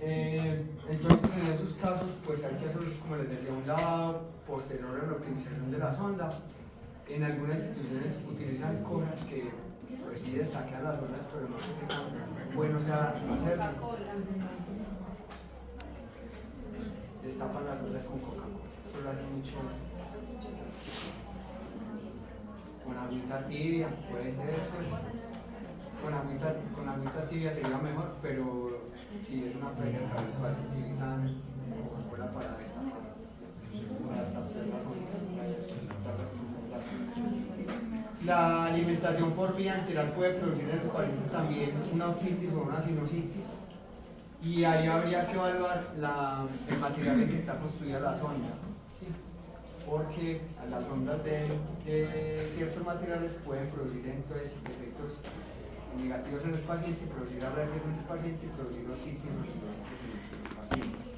Entonces en esos casos pues hay que hacer, como les decía, un lavado posterior a la utilización de la sonda. En algunas instituciones utilizan cosas que pues sí destacan las ondas, pero no sé qué tan bueno sea hacerlo. Destapan las ondas con Coca-Cola, eso lo hacen mucho. Con agüita tibia, puede ser, con agüita tibia sería mejor, pero si es una pérdida cabeza, utilizan Coca-Cola para destapar las ondas. La alimentación por vía enteral puede producir en el paciente también una otitis o una sinusitis, y ahí habría que evaluar el material en que está construida la sonda, porque las ondas de ciertos materiales pueden producir entonces efectos negativos en el paciente, producir alergias en el paciente y producir otitis o sinusitis en los pacientes.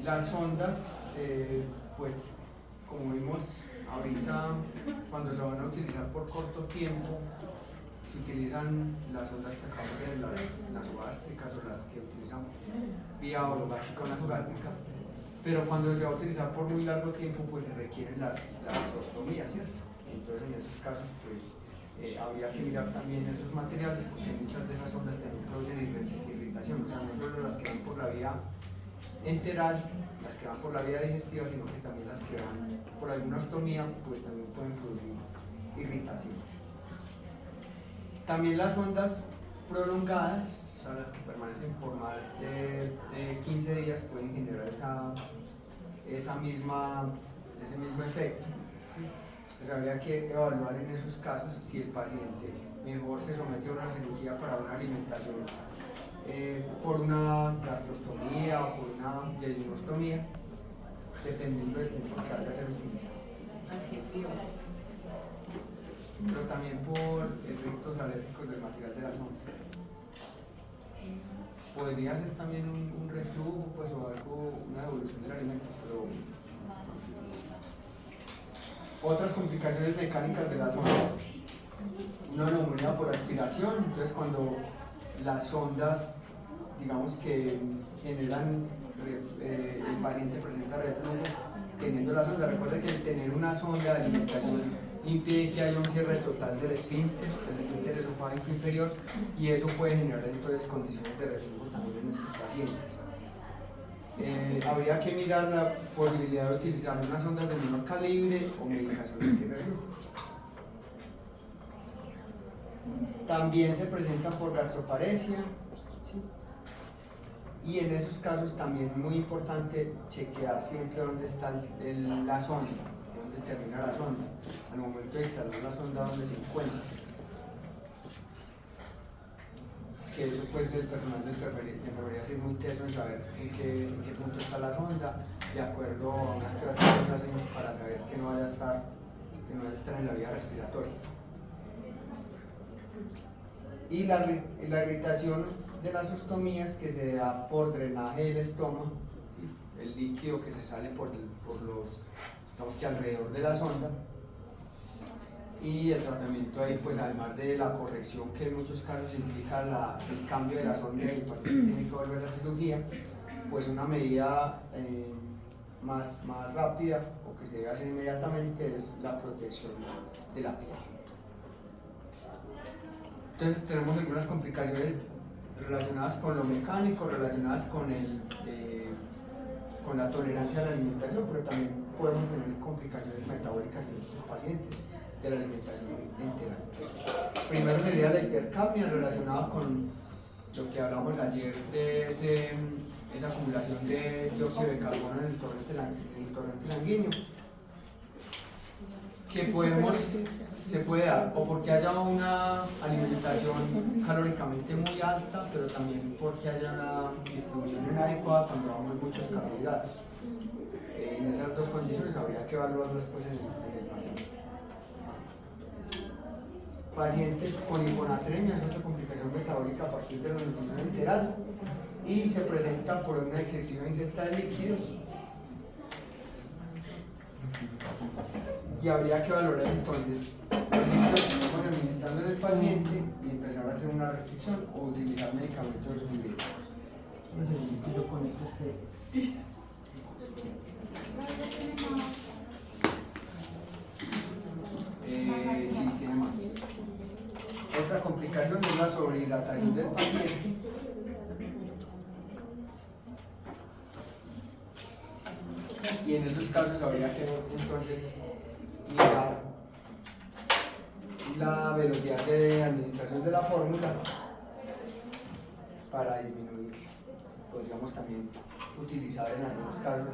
Las sondas, pues como vimos ahorita, cuando se van a utilizar por corto tiempo, se utilizan las ondas que acabamos de ver, las nasogástricas o las que utilizan vía orogástrica o nasogástrica, pero cuando se va a utilizar por muy largo tiempo, pues se requieren las ostomías, ¿cierto? Entonces en esos casos, pues habría que mirar también esos materiales, porque muchas de esas ondas también producen irritación, o sea, no solo las que van por la vía enteral, las que van por la vía digestiva, sino que también las que van por alguna ostomía, pues también pueden producir irritación. También las ondas prolongadas, o sea, las que permanecen por más de 15 días, pueden generar ese mismo efecto. Pero habría que evaluar en esos casos si el paciente mejor se somete a una cirugía para una alimentación por una gastrostomía o por una yeyunostomía, dependiendo del tiempo que vaya a ser utilizado. Pero también por efectos alérgicos del material de la sonda. Podría ser también un reflujo, pues, o algo, una devolución de alimentos, pero otras complicaciones mecánicas de las ondas, una neumonía por aspiración. Entonces cuando las sondas, digamos que generan, el paciente presenta reflujo teniendo la sonda. Recuerda que el tener una sonda de alimentación impide que haya un cierre total del esfínter esofágico inferior, y eso puede generar entonces condiciones de reflujo también en nuestros pacientes. Habría que mirar la posibilidad de utilizar unas sondas de menor calibre o medicación de reflujo. También se presentan por gastroparesia, ¿sí? Y en esos casos también muy importante chequear siempre dónde está la sonda, dónde termina la sonda, al momento de instalar la sonda donde se encuentra. Que eso pues el personal de enfermería es muy teso en saber en qué punto está la sonda, de acuerdo a unas pruebas que ellos hacen para saber que no vaya a estar en la vía respiratoria. Y la irritación de las ostomías, que se da por drenaje del estómago, el líquido que se sale por los, digamos que alrededor de la sonda, y el tratamiento ahí, pues además de la corrección que en muchos casos implica el cambio de la sonda y el paciente tiene que volver a la cirugía, pues una medida más rápida o que se debe hacer inmediatamente es la protección de la piel. Entonces tenemos algunas complicaciones relacionadas con lo mecánico, relacionadas con la tolerancia a la alimentación, pero también podemos tener complicaciones metabólicas en nuestros pacientes de la alimentación enteral. Primero sería la hipercapnia, relacionada con lo que hablamos ayer de esa acumulación de dióxido de carbono en el torrente sanguíneo, que se puede dar o porque haya una alimentación calóricamente muy alta, pero también porque haya una distribución inadecuada cuando damos muchos carbohidratos. En esas dos condiciones habría que evaluarlo después en el paciente. Pacientes con hiponatremia es otra complicación metabólica a partir de la nutrición enteral y se presenta por una excesiva ingesta de líquidos, y habría que valorar entonces los líquidos que estamos administrando al paciente y empezar a hacer una restricción o utilizar medicamentos sustitutivos. yo conecto este. Sí, tiene más. Otra complicación es la sobrehidratación del paciente. Y en esos casos habría que entonces mirar la velocidad de administración de la fórmula para disminuir. Podríamos también utilizar en algunos casos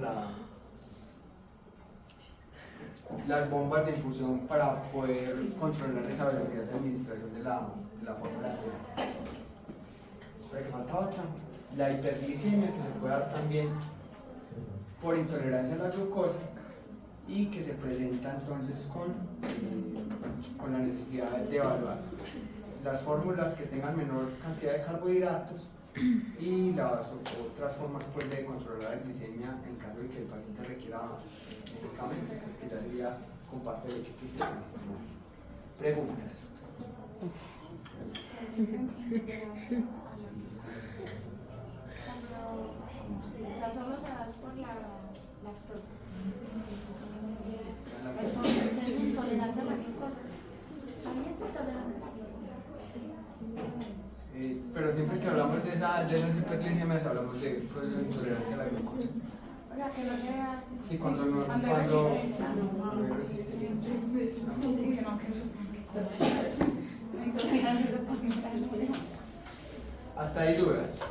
las bombas de infusión para poder controlar esa velocidad de administración de la fórmula. Espera que falta otra. La hiperglicemia, que se puede dar también por intolerancia a la glucosa y que se presenta entonces con la necesidad de evaluar las fórmulas que tengan menor cantidad de carbohidratos y las otras formas pues, de controlar la glicemia en caso de que el paciente requiera medicamentos, pues que ya sería con parte del equipo de preguntas. O sea, solo se da por la lactosa. Es intolerancia a la glucosa. ¿Hay intolerancia a la glucosa? Pero siempre que hablamos de esas hiperglicemias hablamos de intolerancia a la glucosa. O sea, que no sea... Sí, cuando no hay resistencia. Hasta ahí dudas.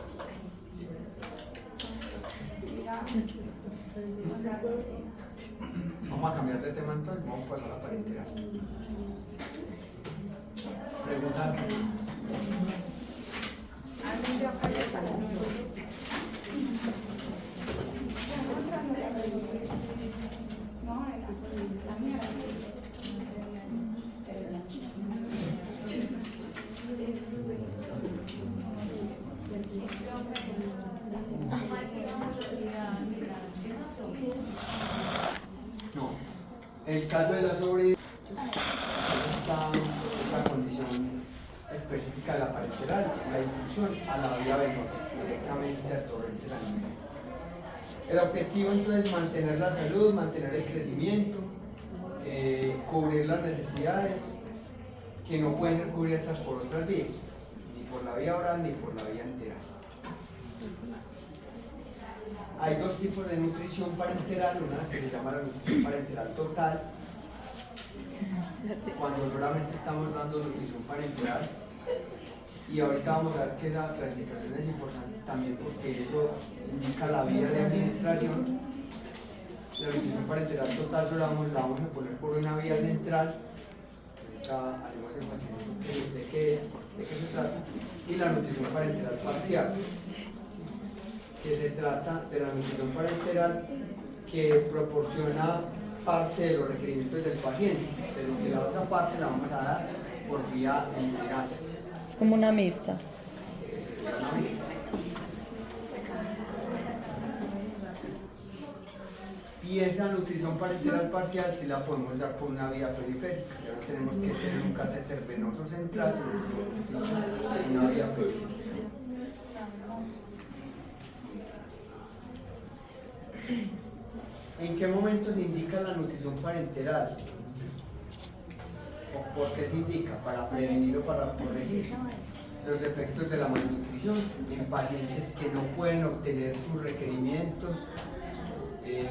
Vamos a cambiar de tema entonces, vamos a pasar a la parenteral. Preguntas. No, el caso de la sobrehidratación está la condición específica de la parenteral, la infusión a la vía venosa, directamente al torrente sanguíneo. El objetivo entonces es mantener la salud, mantener el crecimiento, cubrir las necesidades que no pueden ser cubiertas por otras vías, ni por la vía oral ni por la vía enteral. Hay dos tipos de nutrición parenteral, una que se llama la nutrición parenteral total, cuando solamente estamos dando nutrición parenteral, y ahorita vamos a ver que esa clasificación es importante también porque eso indica la vía de administración. La nutrición parenteral total solo la vamos a poner por una vía central, hacemos énfasis de qué se trata, y la nutrición parenteral parcial, que se trata de la nutrición parenteral que proporciona parte de los requerimientos del paciente, pero que la otra parte la vamos a dar por vía enteral. Es como una mixta. Y esa nutrición parenteral parcial sí la podemos dar por una vía periférica. Ya no tenemos que tener un catéter venoso central, sino una vía periférica. ¿En qué momento se indica la nutrición parenteral? ¿O por qué se indica? ¿Para prevenir o para corregir los efectos de la malnutrición en pacientes que no pueden obtener sus requerimientos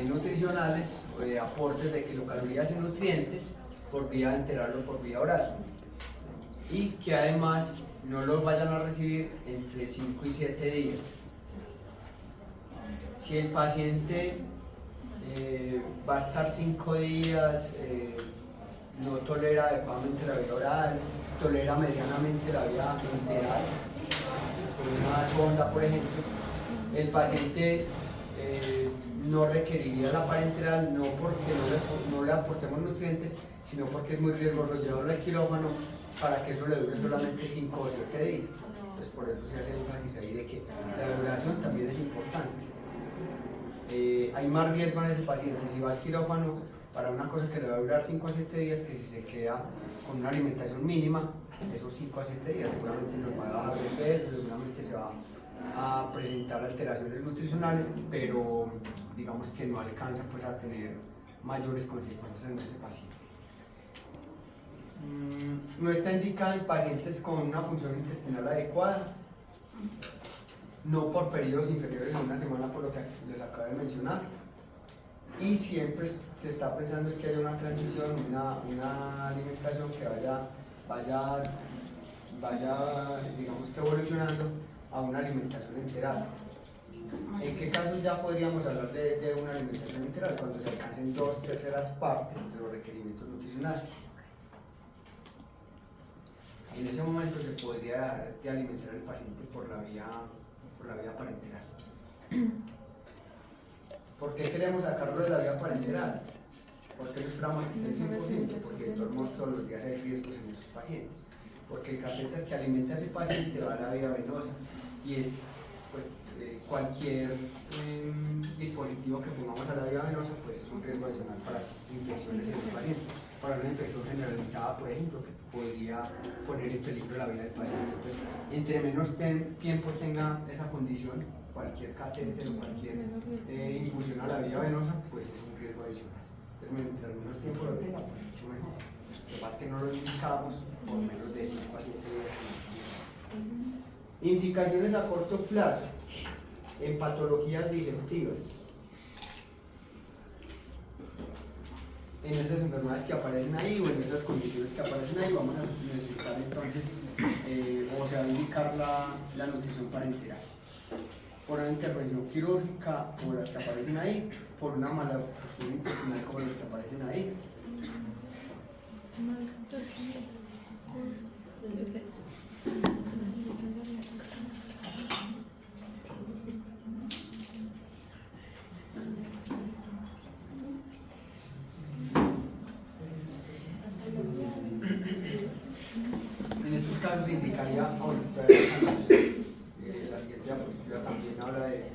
nutricionales o de aportes de kilocalorías y nutrientes por vía enteral o por vía oral? Y que además no los vayan a recibir entre 5 y 7 días. Si el paciente va a estar 5 días, no tolera adecuadamente la vía oral, tolera medianamente la vía enteral, con una sonda por ejemplo, el paciente no requeriría la parenteral, no porque no le aportemos nutrientes, sino porque es muy riesgoso llevarlo al quirófano para que eso le dure solamente 5 o 7 días. Entonces por eso se hace énfasis ahí de que la duración también es importante. Hay más riesgo en ese paciente si va al quirófano para una cosa que le va a durar 5 a 7 días que si se queda con una alimentación mínima, esos 5 a 7 días seguramente se va a bajar de peso, seguramente se va a presentar alteraciones nutricionales, pero digamos que no alcanza pues, a tener mayores consecuencias en ese paciente. No está indicada en pacientes con una función intestinal adecuada, no por periodos inferiores a una semana, por lo que les acabo de mencionar, y siempre se está pensando en que haya una transición, una alimentación que vaya digamos que evolucionando a una alimentación enteral. ¿En qué casos ya podríamos hablar de una alimentación enteral? Cuando se alcancen 2/3 partes de los requerimientos nutricionales. En ese momento se podría dejar de alimentar al paciente por la vía parenteral. ¿Por qué queremos sacarlo de la vía parenteral? ¿Por qué no esperamos que esté el 100%? Porque de todos modos todos los días hay riesgos en esos pacientes. Porque el catéter que alimenta a ese paciente va a la vía venosa y es pues cualquier dispositivo que pongamos a la vía venosa pues es un riesgo adicional para infecciones en ese paciente, para una infección generalizada por ejemplo que podría poner en peligro la vida del paciente. Entonces, entre menos tiempo tenga esa condición, cualquier catéter o cualquier infusión a la vía venosa pues es un riesgo adicional. Entonces, mientras menos tiempo lo tenga, pues mucho mejor. Lo que pasa es que no lo indicamos por menos de 5 a 7 días. Indicaciones a corto plazo en patologías digestivas. En esas enfermedades que aparecen ahí o en esas condiciones que aparecen ahí vamos a necesitar entonces o se va a indicar la nutrición parenteral por una intervención quirúrgica como las que aparecen ahí, por una mala absorción intestinal como las que aparecen ahí. En estos casos indicaría, la siguiente diapositiva también habla de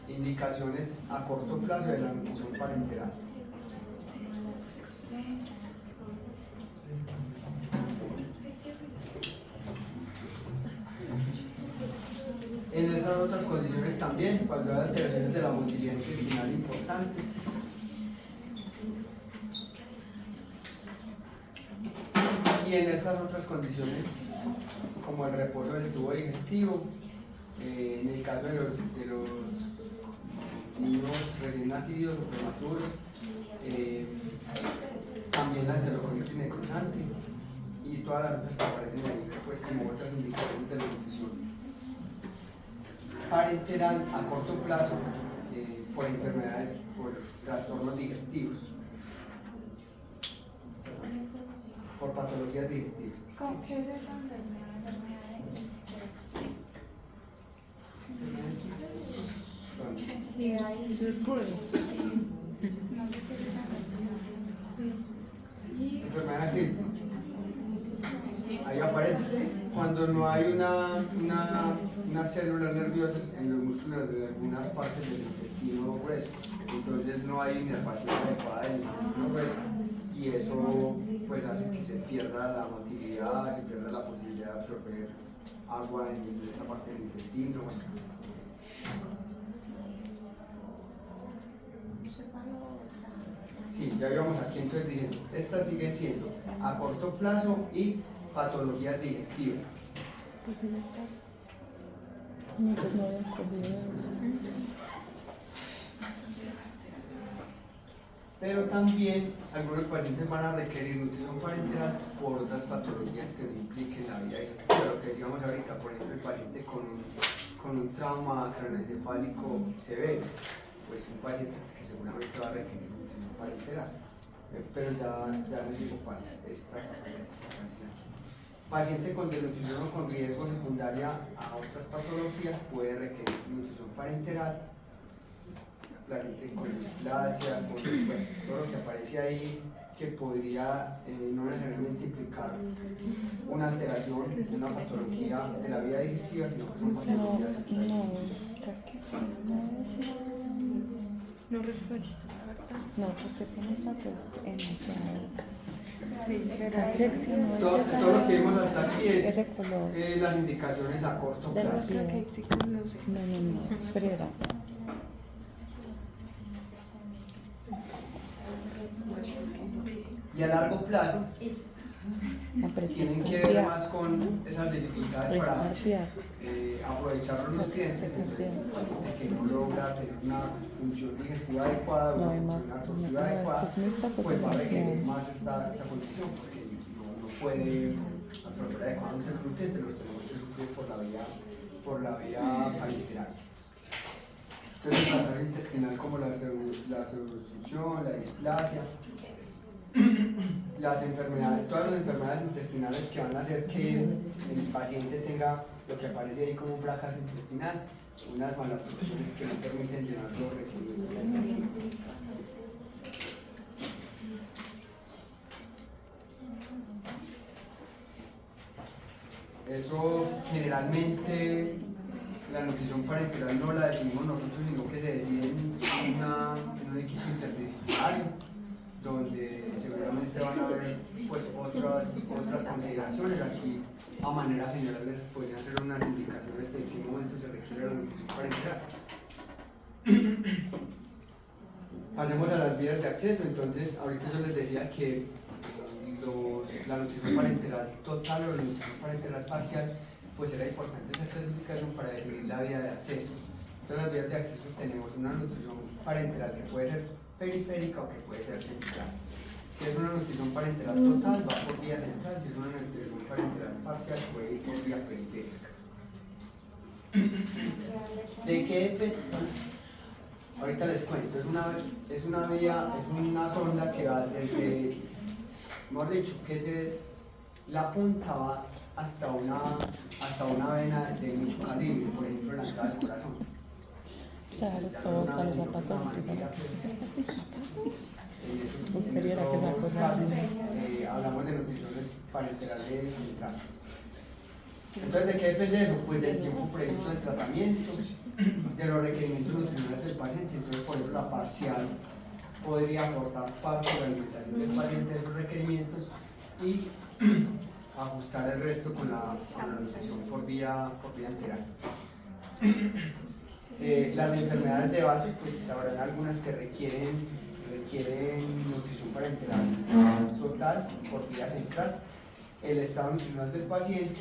indicaciones a corto plazo de la nutrición parenteral. En estas otras condiciones también, cuando hay alteraciones de la motilidad intestinal importantes, y en estas otras condiciones, como el reposo del tubo digestivo, en el caso de los niños recién nacidos o prematuros, también la enterocolitis necrosante y todas las otras que aparecen ahí, pues como otras indicaciones de la nutrición parenteral a corto plazo por enfermedades, por trastornos digestivos, por patologías digestivas. ¿Cómo qué es esa enfermedad enfermedad que ahí aparece cuando no hay unas células nerviosas en los músculos de algunas partes del intestino grueso, entonces no hay inervación adecuada del intestino grueso y eso pues hace que se pierda la motilidad, se pierda la posibilidad de absorber agua en esa parte del intestino. Sí, ya íbamos aquí entonces diciendo, estas siguen siendo a corto plazo y patologías digestivas. Pues ya está. No, pues no había cogido eso. Pero también algunos pacientes van a requerir nutrición parenteral por otras patologías que no impliquen la vía digestiva, lo que decíamos ahorita, por ejemplo, el paciente con un trauma craneoencefálico severo, pues un paciente que seguramente va a requerir nutrición parenteral, pero ya les digo cuáles, estas pacientes. Paciente con desnutrición o con riesgo secundaria a otras patologías puede requerir nutrición parenteral. La gente con displasia, con todo lo que aparece ahí, que podría no necesariamente implicar una alteración de una patología de la vía digestiva, sino que son patologías extrañas. No recuerdo. No, porque es que no está demasiado. Sí, pero Kexi no Todo, es esa. todo lo que vimos hasta aquí es Ese color. las indicaciones a corto De la plazo. piel. No sé. No, espera. Y a largo plazo No, pero es que es tienen que ver cartear. más con esas dificultades Es para cartear. aprovechar los nutrientes, Se entonces, cartea. de que no logra tener una función digestiva adecuada, No, una hay más. función No, absortiva adecuada, es muy poco, pues va a requerir demasiado. más esta condición, porque no puede absorber adecuadamente los nutrientes, los tenemos que suplir por la vía parenteral. Entonces, el tratamiento intestinal como la pseudoobstrucción, la displasia, las enfermedades, todas las enfermedades intestinales que van a hacer que el paciente tenga lo que aparece ahí como un fracaso intestinal, unas malabsorciones que no permiten llenar los requerimientos del paciente. Eso generalmente la nutrición parenteral no la decidimos nosotros, sino que se decide en un equipo interdisciplinario, donde seguramente van a haber pues, otras consideraciones. Aquí, a manera general, les podrían hacer unas indicaciones de en qué momento se requiere la nutrición parenteral. Pasemos a las vías de acceso. Entonces, ahorita yo les decía que la nutrición parenteral total o la nutrición parenteral parcial, pues era importante esa clasificación para definir la vía de acceso. Entonces, las vías de acceso tenemos una nutrición parenteral que puede ser periférica o que puede ser central. Si es una nutrición parenteral total, va por vía central; si es una nutrición parenteral parcial, puede ir por vía periférica. ¿De qué depende? Ahorita les cuento. Es una vía, es una sonda que va desde, hemos dicho, que la punta va hasta una vena de mucho calibre, por ejemplo, en la entrada del corazón. Claro, todo hasta los zapatos empiezan a... Esperaría que se acordara. Hablamos de nutriciones parenterales centrales. Entonces, ¿de qué depende eso? Pues del tiempo previsto del tratamiento, de los requerimientos nutricionales del paciente. Entonces, por eso la parcial podría aportar parte de la alimentación del paciente de esos requerimientos y ajustar el resto con la nutrición por vía enteral. Las enfermedades de base, pues habrá algunas que requieren nutrición parenteral total por vía central, el estado nutricional del paciente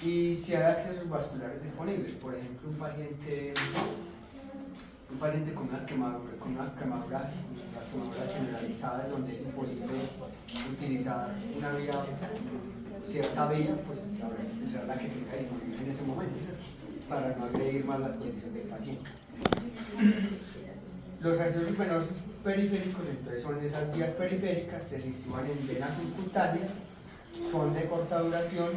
y si hay accesos vasculares disponibles. Por ejemplo, un paciente con unas quemaduras generalizadas, donde es imposible utilizar una vía, cierta vía, pues habrá que utilizar la que tenga disponible en ese momento, ¿cierto?, para no agredir más la condición del paciente. Los accesos venosos periféricos, entonces, son esas vías periféricas, se sitúan en venas subcutáneas, son de corta duración.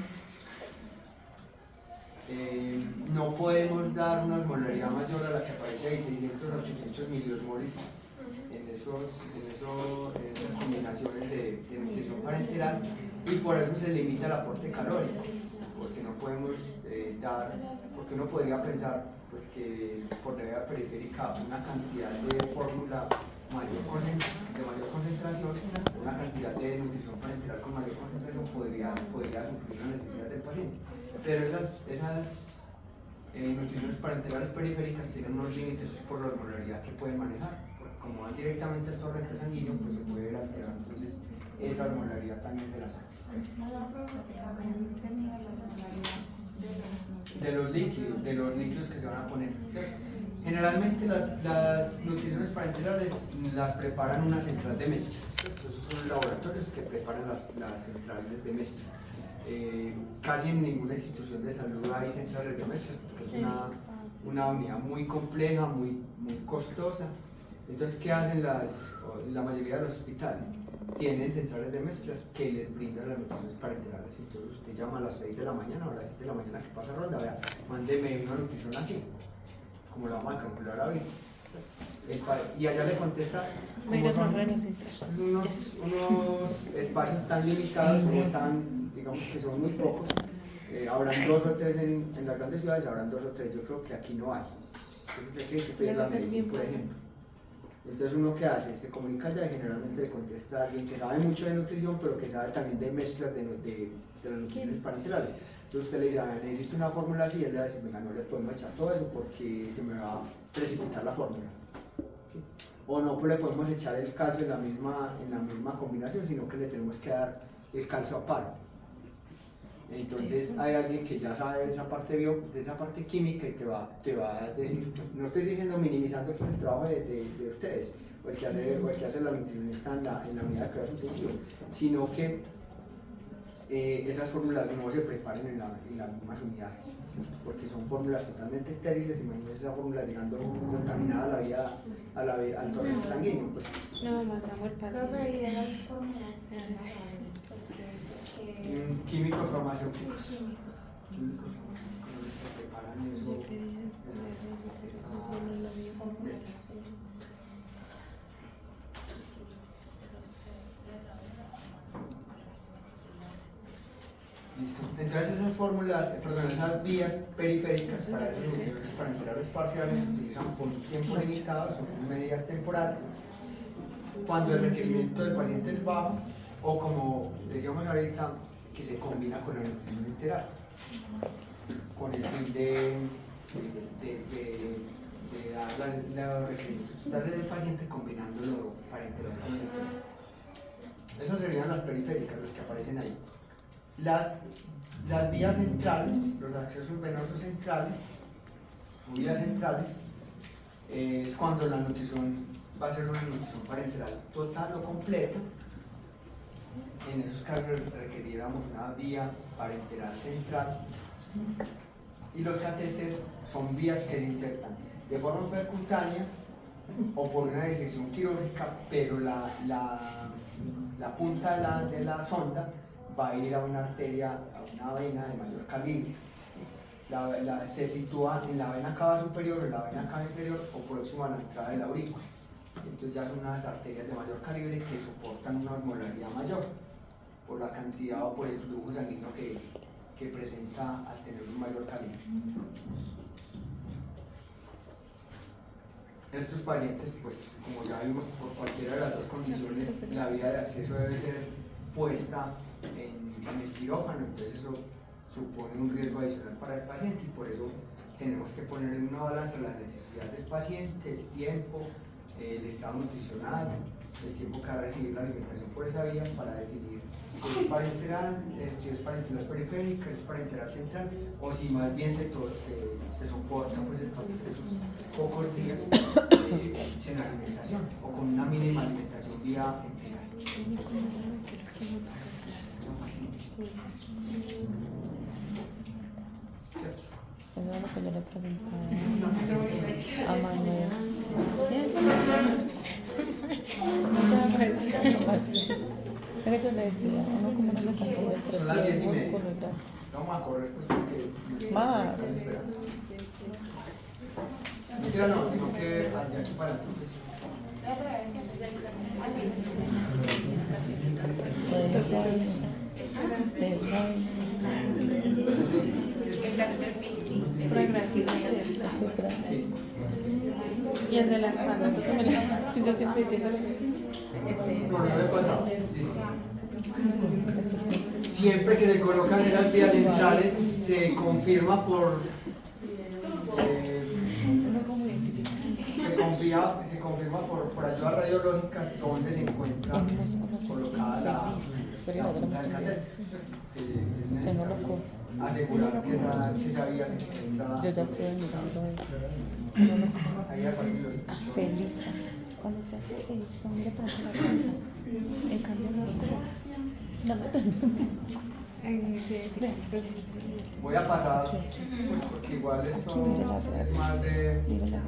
No podemos dar una osmolaridad mayor a la que aparece ahí, 600 a 800 miliosmoles en esas combinaciones de nutrición parenteral, y por eso se limita el aporte calórico, porque no podemos porque uno podría pensar pues, que por la vía periférica una cantidad de fórmula de mayor concentración, una cantidad de nutrición parenteral con mayor concentración podría suplir las necesidades del paciente. Pero esas nutriciones parenterales periféricas tienen unos límites por la osmolaridad que pueden manejar, porque como van directamente al torrente sanguíneo, pues se puede ver alterar entonces esa osmolaridad también de la sangre. De los líquidos que se van a poner, ¿cierto? Generalmente las nutriciones parenterales las preparan una central de mezclas, ¿cierto? Esos son los laboratorios que preparan las centrales de mezclas. Casi en ninguna institución de salud hay centrales de mezclas, porque es una unidad muy compleja, muy costosa. Entonces, ¿qué hacen la mayoría de los hospitales? Tienen centrales de mezclas que les brindan las nutriciones parenterales. Entonces usted llama a las 6 de la mañana o a las 7 de la mañana que pasa ronda, vea, mándeme una nutrición así, como la vamos a calcular ahorita. Y allá le contesta unos espacios tan limitados, digamos que son muy pocos. Habrán 2 o 3 en las grandes ciudades, habrán 2 o 3. Yo creo que aquí no hay. Yo creo que hay que pedir la Medellín, por ejemplo. Entonces uno que hace, se comunica ya y generalmente le contesta a alguien que sabe mucho de nutrición, pero que sabe también de mezclas de las nutriciones parenterales. Entonces usted le dice, necesito una fórmula así, y él le va a decir, venga, no le podemos echar todo eso porque se me va a precipitar la fórmula. ¿Sí? O no, pues le podemos echar el calcio en la misma combinación, sino que le tenemos que dar el calcio aparte. Entonces hay alguien que ya sabe de esa parte de esa parte química y te va a decir, pues, no estoy diciendo minimizando aquí el trabajo de ustedes, o el que hace la nutricionista en la unidad de cuidados intensivos, sino que esas fórmulas no se preparen en las mismas unidades, porque son fórmulas totalmente estériles. Imagínense esa fórmula llegando contaminada al torrente sanguíneo. Pues. No, matamos el Profe, paciente. y de las fórmulas Químicos farmacéuticos. químicos. Químicos farmacéuticos los que preparan eso, esas. Listo. Entonces esas fórmulas, esas vías periféricas para esas nutriciones parenterales parciales se utilizan por un tiempo limitado, son medidas temporales. Cuando el requerimiento del paciente es bajo, o como decíamos ahorita, que se combina con la nutrición enteral, con el fin de dar los requerimientos totales del paciente combinándolo parenteral con el enteral. Esas serían las periféricas, las que aparecen ahí. Las vías centrales, los accesos venosos centrales, o vías centrales, es cuando la nutrición va a ser una nutrición parenteral total o completa. En esos casos requeriríamos una vía parenteral central. Y los catéteres son vías que se insertan de forma percutánea o por una disección quirúrgica, pero la punta de la sonda va a ir a una arteria, a una vena de mayor calibre. Se sitúa en la vena cava superior o en la vena cava inferior o próximo a la entrada de la aurícula. Entonces ya son unas arterias de mayor calibre que soportan una osmolaridad mayor por la cantidad o por el flujo sanguíneo que presenta al tener un mayor calibre. Estos pacientes, pues como ya vimos, por cualquiera de las dos condiciones, la vía de acceso debe ser puesta en el quirófano, entonces eso supone un riesgo adicional para el paciente y por eso tenemos que poner en una balanza la necesidad del paciente, el tiempo, el estado nutricional, el tiempo que va a recibir la alimentación por esa vía para definir si es parenteral, si es parenteral periférica, si es parenteral central o si más bien se soporta pues, el paciente esos pocos días sin alimentación o con una mínima alimentación vía enteral. Eso es lo que yo le preguntaba a Manuel. Es que yo le decía, uno como no se confunde entre Son las piel, 10:30. músculo y grasa. Vamos a correr pues porque Más. me están esperando. Mentira no, sino que de aquí para adelante. Eso ahí. El catéter PIN, sí, es Esto es grasa. Sí. Y el de las patas, eso también yo siempre diciéndole No, no me ha pasado. Listo. Eso es grasa. Siempre que se colocan en las vías centrales se confirma se confirma por ayudas radiológicas dónde se encuentra El músculo colocada la punta del catéter. Es Se no lo necesario cojo. asegurar que esa vía se encuentra. Yo ya estoy mirando eso. Se no lo cojo. Ahí aparecen los Se lisa. Cuando se hace esto, mire por ejemplo la grasa. En cambio músculo. ¿Dónde tenemos? Voy a pasar, pues, porque igual esto es más de Mire la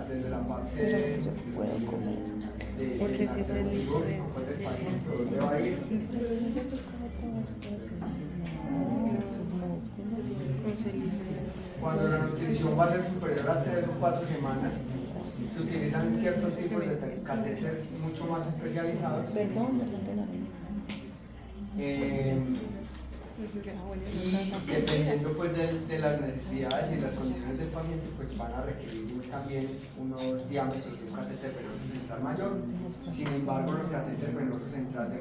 desde la parte pero yo puedo comer. Porque es que se le hizo del paciente, ¿dónde va a ir? Yo como todo esto así. No, sus músculos. con ceniza. Cuando la nutrición va a ser superior a 3 o 4 semanas, se utilizan ciertos tipos de catéteres mucho más especializados. Perdón, la arena. y dependiendo pues de las necesidades y las condiciones del paciente, pues van a requerir también unos diámetros de un catéter venoso central mayor. Sin embargo, los catéteres venosos centrales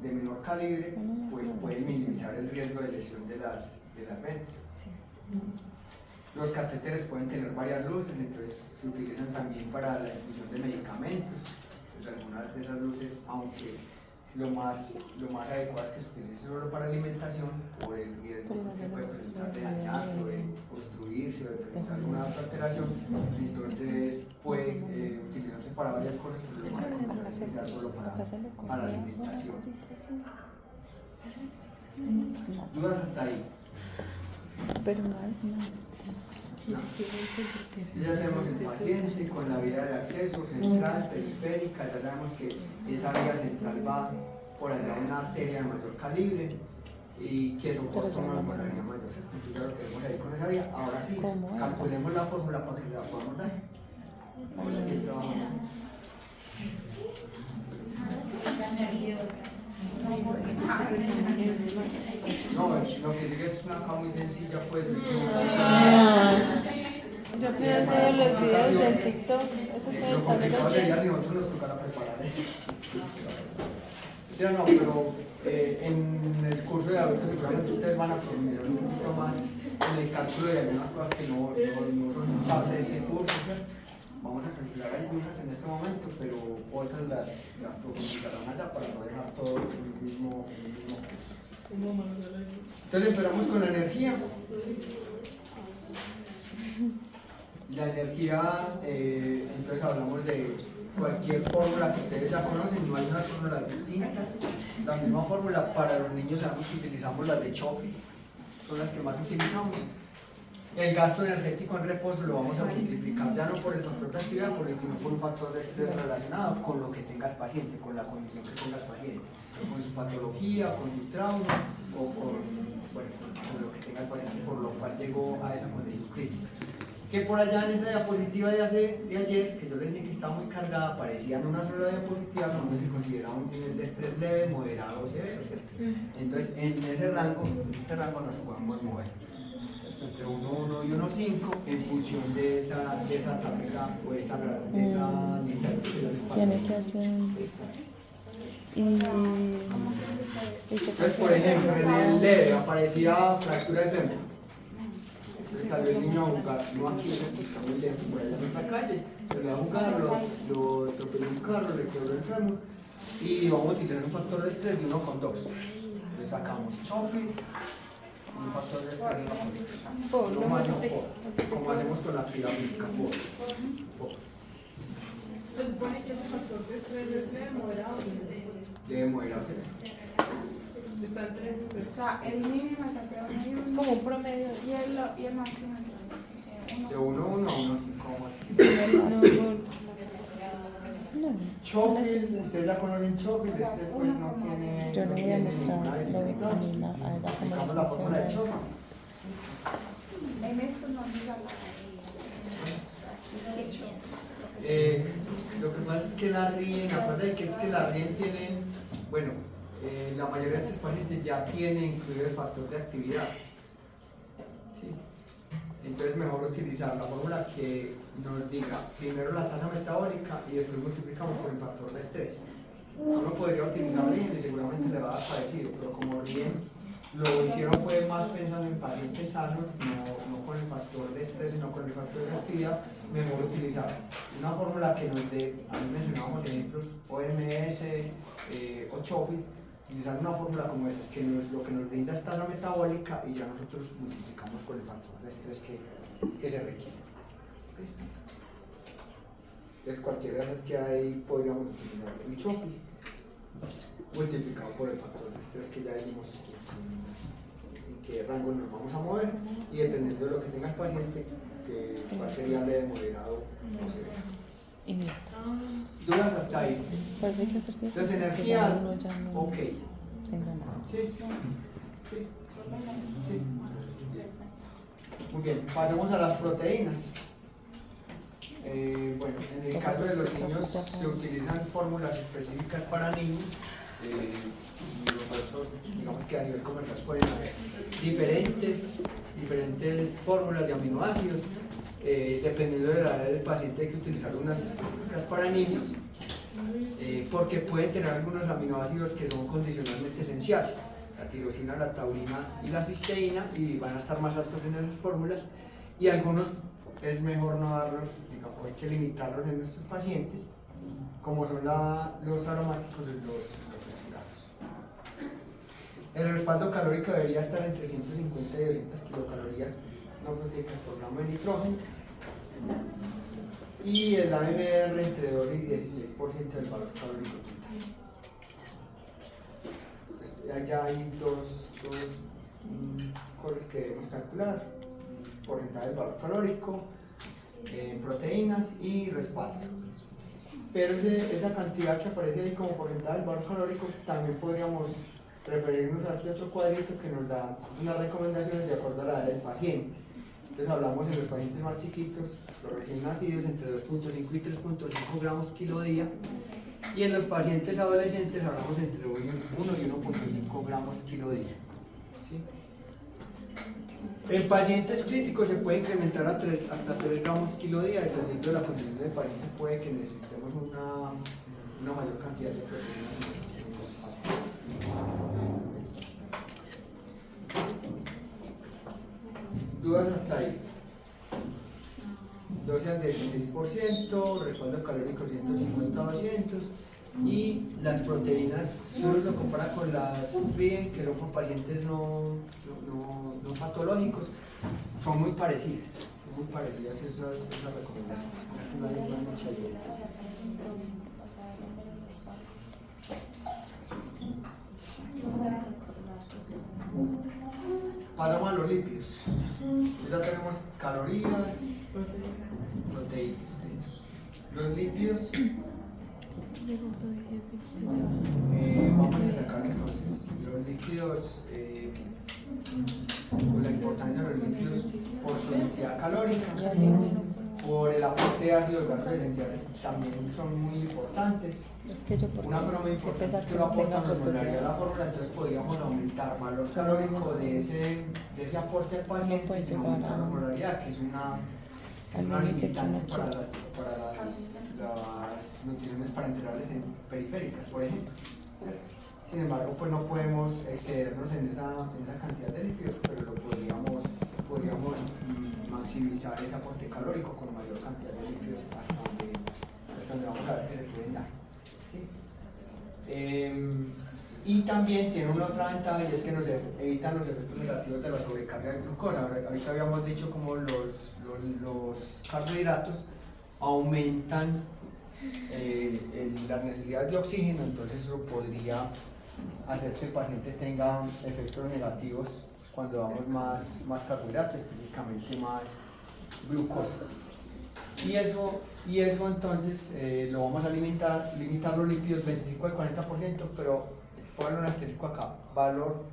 de menor calibre pues pueden minimizar el riesgo de lesión de las venas. Los catéteres pueden tener varias luces, entonces se utilizan también para la infusión de medicamentos. Entonces algunas de esas luces, aunque lo más adecuado es que se utilice solo para alimentación, por el riesgo que puede presentar de dañarse o de obstruirse o de presentar alguna otra alteración, entonces puede utilizarse para varias cosas, pero lo más recomendable es utilizar solo para alimentación. ¿Dudas hasta ahí? Pero no. Ya tenemos el paciente con la vía de acceso central, periférica, ya sabemos que esa vía central va por allá una arteria de mayor calibre y que soporta una hemorragia mayor. Entonces ya lo tenemos ahí con esa vía. Ahora sí, calculemos la fórmula para que se la podamos dar. Ahora sí trabajamos. No, lo que diga es una cosa muy sencilla, pues. Yo apenas veo los videos del TikTok, eso fue el tablero ya si nosotros nos tocará preparar eso. Ya no, pero en el curso de adultos seguramente ustedes van a profundizar un poquito más en el cálculo de algunas cosas que no son parte de este curso, ¿cierto? Vamos a calcular algunas en este momento, pero otras las profundizarán allá para no dejar todo en el mismo curso. Entonces empezamos con la energía. La energía, entonces hablamos de cualquier fórmula que ustedes ya conocen, no hay unas fórmulas distintas. La misma fórmula para los niños sabemos que utilizamos las de Schofield, son las que más utilizamos. El gasto energético en reposo lo vamos a multiplicar ya no por el factor de actividad, sino por un factor de estrés relacionado con lo que tenga el paciente, con la condición que tenga el paciente, con su patología, con su trauma o con lo que tenga el paciente, por lo cual llegó a esa condición crítica. Que por allá en esa diapositiva de ayer, que yo les dije que estaba muy cargada, aparecía en una sola diapositiva cuando se consideraba un nivel de estrés leve, moderado o severo, ¿cierto? Entonces, en este rango nos podemos mover entre 1,1 y 1,5 en función de esa tabla o de esa lista de espacios. Tiene que hacer. Entonces, por ejemplo, en el leve aparecía fractura de fémur. Entonces salió el niño a jugar, no aquí, estamos por allá en la calle, se le va a jugar, lo atropelló un carro, le quebró el fémur y vamos a utilizar un factor de estrés de 1,2. Le sacamos Schofield, un factor de estrés de 1,2. No más, no por, como hacemos con la actividad física, por. Se supone que ese factor de estrés es leve, moderado. Leve, moderado, severo. Está en 3. O sea, el mínimo es el es como un promedio. y el máximo De 1,1 a 1,5. Schofield, ustedes ya conocen Schofield, este pues no tiene. Yo le voy a mostrar lo de Camila a ella cómo Aplicamos la fórmula de funciona. Schofield. En esto no nos da Lo que pasa es que la RIEN, acuérdate que es que la RIEN tienen, bueno, la mayoría de estos pacientes ya tienen incluido el factor de actividad. ¿Sí? Entonces mejor utilizar la fórmula que nos diga primero la tasa metabólica y después multiplicamos por el factor de estrés. Uno podría utilizar RIEN y seguramente le va a dar parecido, pero como RIEN lo hicieron fue más pensando en pacientes sanos, no con el factor de estrés, sino con el factor de actividad, mejor utilizar una fórmula que nos dé, ahí mencionábamos ejemplos, OMS o Schofield, utilizar una fórmula como esa, que lo que nos brinda es tasa metabólica y ya nosotros multiplicamos con el factor de estrés que se requiere. Entonces cualquiera de las que hay podríamos utilizar el Schofield multiplicado por el factor de estrés que ya dijimos en qué rango nos vamos a mover y dependiendo de lo que tenga el paciente, cuál sería leve, moderado o severo. Y mira, ¿Dudas hasta ahí? pues hay que hacer tiempo. Entonces porque energía, ya uno ya no ok. tenga nada. Sí. Muy bien, pasemos a las proteínas. Bueno, en el caso de los niños se utilizan fórmulas específicas para niños nosotros, digamos que a nivel comercial pueden haber diferentes fórmulas de aminoácidos, dependiendo de la edad del paciente hay que utilizar unas específicas para niños, porque pueden tener algunos aminoácidos que son condicionalmente esenciales, la tirosina, la taurina y la cisteína, y van a estar más altos en esas fórmulas, y algunos es mejor no darlos, digamos, hay que limitarlos en nuestros pacientes, como son los aromáticos y los saturados. El respaldo calórico debería estar entre 150 y 200 kilocalorías no proteicas por gramo de nitrógeno, y el AMR entre 2 y 16% del valor calórico total. Entonces, allá hay dos cosas que debemos calcular: porcentaje del valor calórico, proteínas y respaldo. Pero esa cantidad que aparece ahí como porcentaje del valor calórico, también podríamos referirnos a este otro cuadrito que nos da unas recomendaciones de acuerdo a la edad del paciente. Entonces hablamos en los pacientes más chiquitos, los recién nacidos, entre 2.5 y 3.5 gramos kilo día, y en los pacientes adolescentes hablamos entre 1 y 1.5 gramos kilo día. ¿Sí? En pacientes críticos se puede incrementar hasta 3 gramos kilo día, dependiendo de la condición del paciente puede que necesitemos una mayor cantidad de proteínas en los pacientes. Dudas hasta ahí. 12 al 16%, respaldo calórico 150-200, y las proteínas, si uno lo compara con las BIE, que son con pacientes no patológicos, son muy parecidas esas recomendaciones. No hay mucha ayuda. Pasamos a los lípidos. Ya tenemos calorías, proteínas. Los lípidos, vamos a sacar entonces los lípidos, la importancia de los lípidos por su densidad calórica, por el aporte de ácidos grasos esenciales, también son muy importantes. Es que yo Una broma importante es que lo aportan a la fórmula, entonces podríamos aumentar valor calórico de ese aporte al paciente sin aumentar la osmolaridad, que es una limitante para las nutriciones parenterales periféricas, por ejemplo. Sin embargo, pues no podemos excedernos en esa cantidad de lípidos, pero lo podríamos maximizar ese aporte calórico con mayor cantidad de lípidos hasta donde vamos a ver que se pueden dar. ¿Sí? Y también tiene una otra ventaja, y es que nos evitan los efectos negativos de la sobrecarga de glucosa. Ahorita habíamos dicho como los carbohidratos aumentan la necesidad de oxígeno, entonces eso podría hacer que el paciente tenga efectos negativos cuando damos más carbohidratos, específicamente más glucosa. Y eso entonces lo vamos a limitar los lípidos 25 al 40%, pero ponle un asterisco acá: valor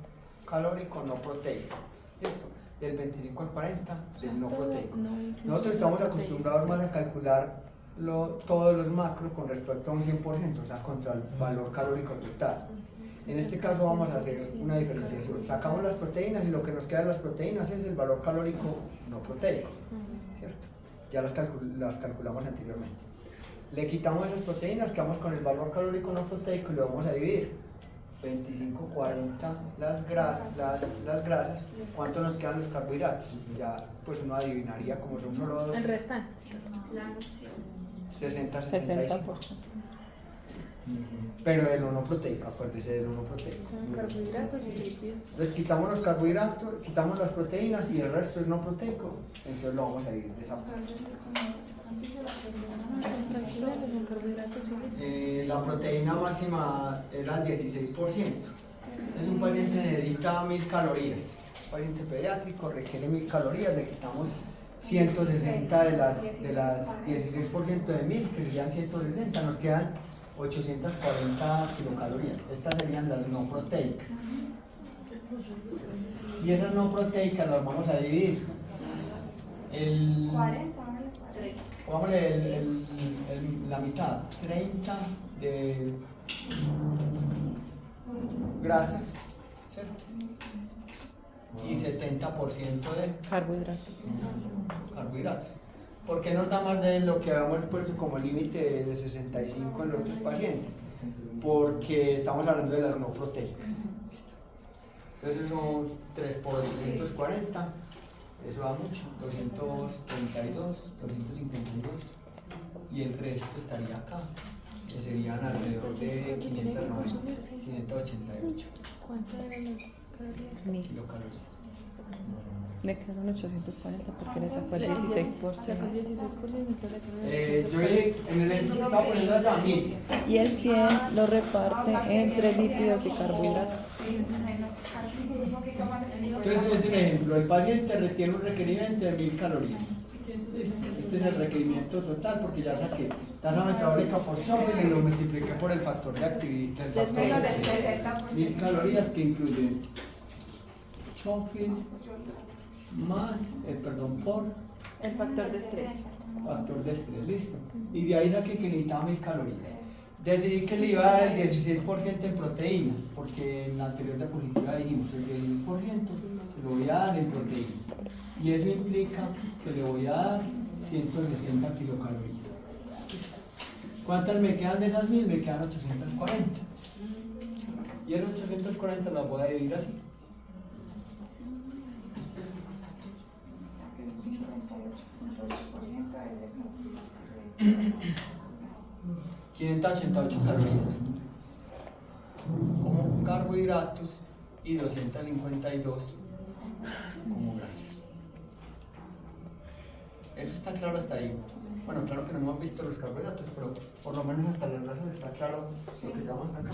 calórico no proteico. ¿Listo? Del 25 al 40 del no proteico. Nosotros estamos acostumbrados más a calcular todos los macros con respecto a un 100%, o sea, contra el valor calórico total. En este caso vamos a hacer una diferenciación. Sacamos las proteínas y lo que nos queda de las proteínas es el valor calórico no proteico, ¿cierto? Ya las calculamos anteriormente. Le quitamos esas proteínas, quedamos con el valor calórico no proteico y lo vamos a dividir. 25, 40 las grasas, ¿cuánto nos quedan los carbohidratos? Ya pues uno adivinaría, como son solo dos. El restante. 60, 75. Pero el no proteico, acuérdese del no proteico. Son carbohidratos y lípidos. Entonces quitamos los carbohidratos, quitamos las proteínas y el resto es no proteico, entonces lo vamos a dividir de esa forma. Son carbohidratos y lípidos. La proteína máxima era el 16%. Es un paciente que necesita 1000 calorías. Un paciente pediátrico requiere 1000 calorías, le quitamos 160 de las 16% de 1000, que serían 160, nos quedan 840 kilocalorías. Estas serían las no proteicas. Y esas no proteicas las vamos a dividir. 40, Pongámosle la mitad, 30 de grasas, ¿cierto? Y 70% de Carbohidratos. carbohidratos. ¿Por qué nos da más de lo que habíamos puesto como límite de 65 en los otros pacientes? Porque estamos hablando de las no proteicas. Entonces son 3 por 240, eso da mucho, 232, 252, y el resto estaría acá, que serían alrededor de 588 ¿Cuánto eran las calorías? 1000. kilocalorías. Le quedaron 840 porque le sacó el 16%. Sacó el 16% de Yo en el ejemplo que estaba poniendo allá 1000. Y el 100 lo reparte entre lípidos y carbohidratos. Entonces es el ejemplo, el paciente retiene un requerimiento de 1000 calorías. Listo. Este es el requerimiento total porque ya saqué tasa metabólica por Schofield y lo multipliqué por el factor de actividad. 1000 calorías que incluyen Schofield más por el factor de estrés. factor de estrés, listo. Y de ahí saqué que necesitaba 1000 calorías. Decidí que le iba a dar el 16% en proteínas, porque en la anterior diapositiva dijimos el 16% se lo voy a dar en proteínas. Y eso implica que le voy a dar 160 kilocalorías. ¿Cuántas me quedan de esas 1000? Me quedan 840. Y en 840 las voy a dividir así. 588 calorías como carbohidratos y 252 como grasas. Eso está claro hasta ahí. Bueno, claro que no hemos visto los carbohidratos, pero por lo menos hasta las grasas está claro lo que llevamos hasta acá.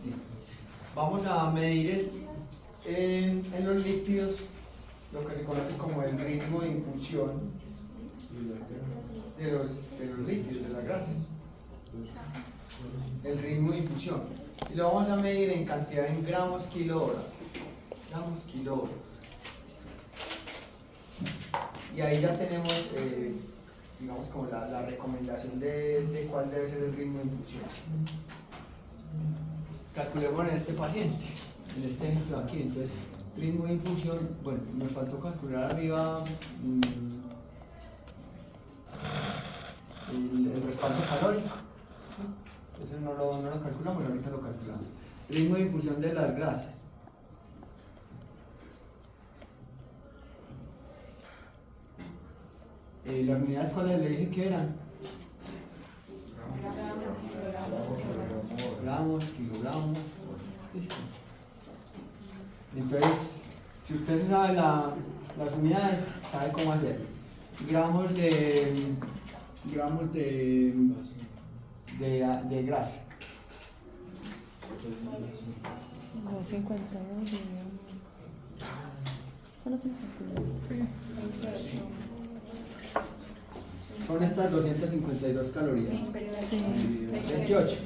Listo. Vamos a medir en los lípidos lo que se conoce como el ritmo de infusión de los lípidos, de las grasas. El ritmo de infusión. Y lo vamos a medir en cantidad en gramos kilo hora. Gramos kilo hora. Y ahí ya tenemos, digamos, como la recomendación de cuál debe ser el ritmo de infusión. Calculemos en este paciente, en este ejemplo aquí. Entonces, ritmo de infusión, bueno, me faltó calcular arriba el respaldo calórico. Eso no lo calculamos, ahorita lo calculamos. Ritmo de infusión de las grasas. Las unidades, ¿cuáles le dije que eran? Gramos, kilogramos. Listo. Entonces, si usted se sabe las unidades, sabe cómo hacerlo. Gramos de grasa. 252 y... ¿Cuánto tiene calculado? Son estas 252 calorías. 28.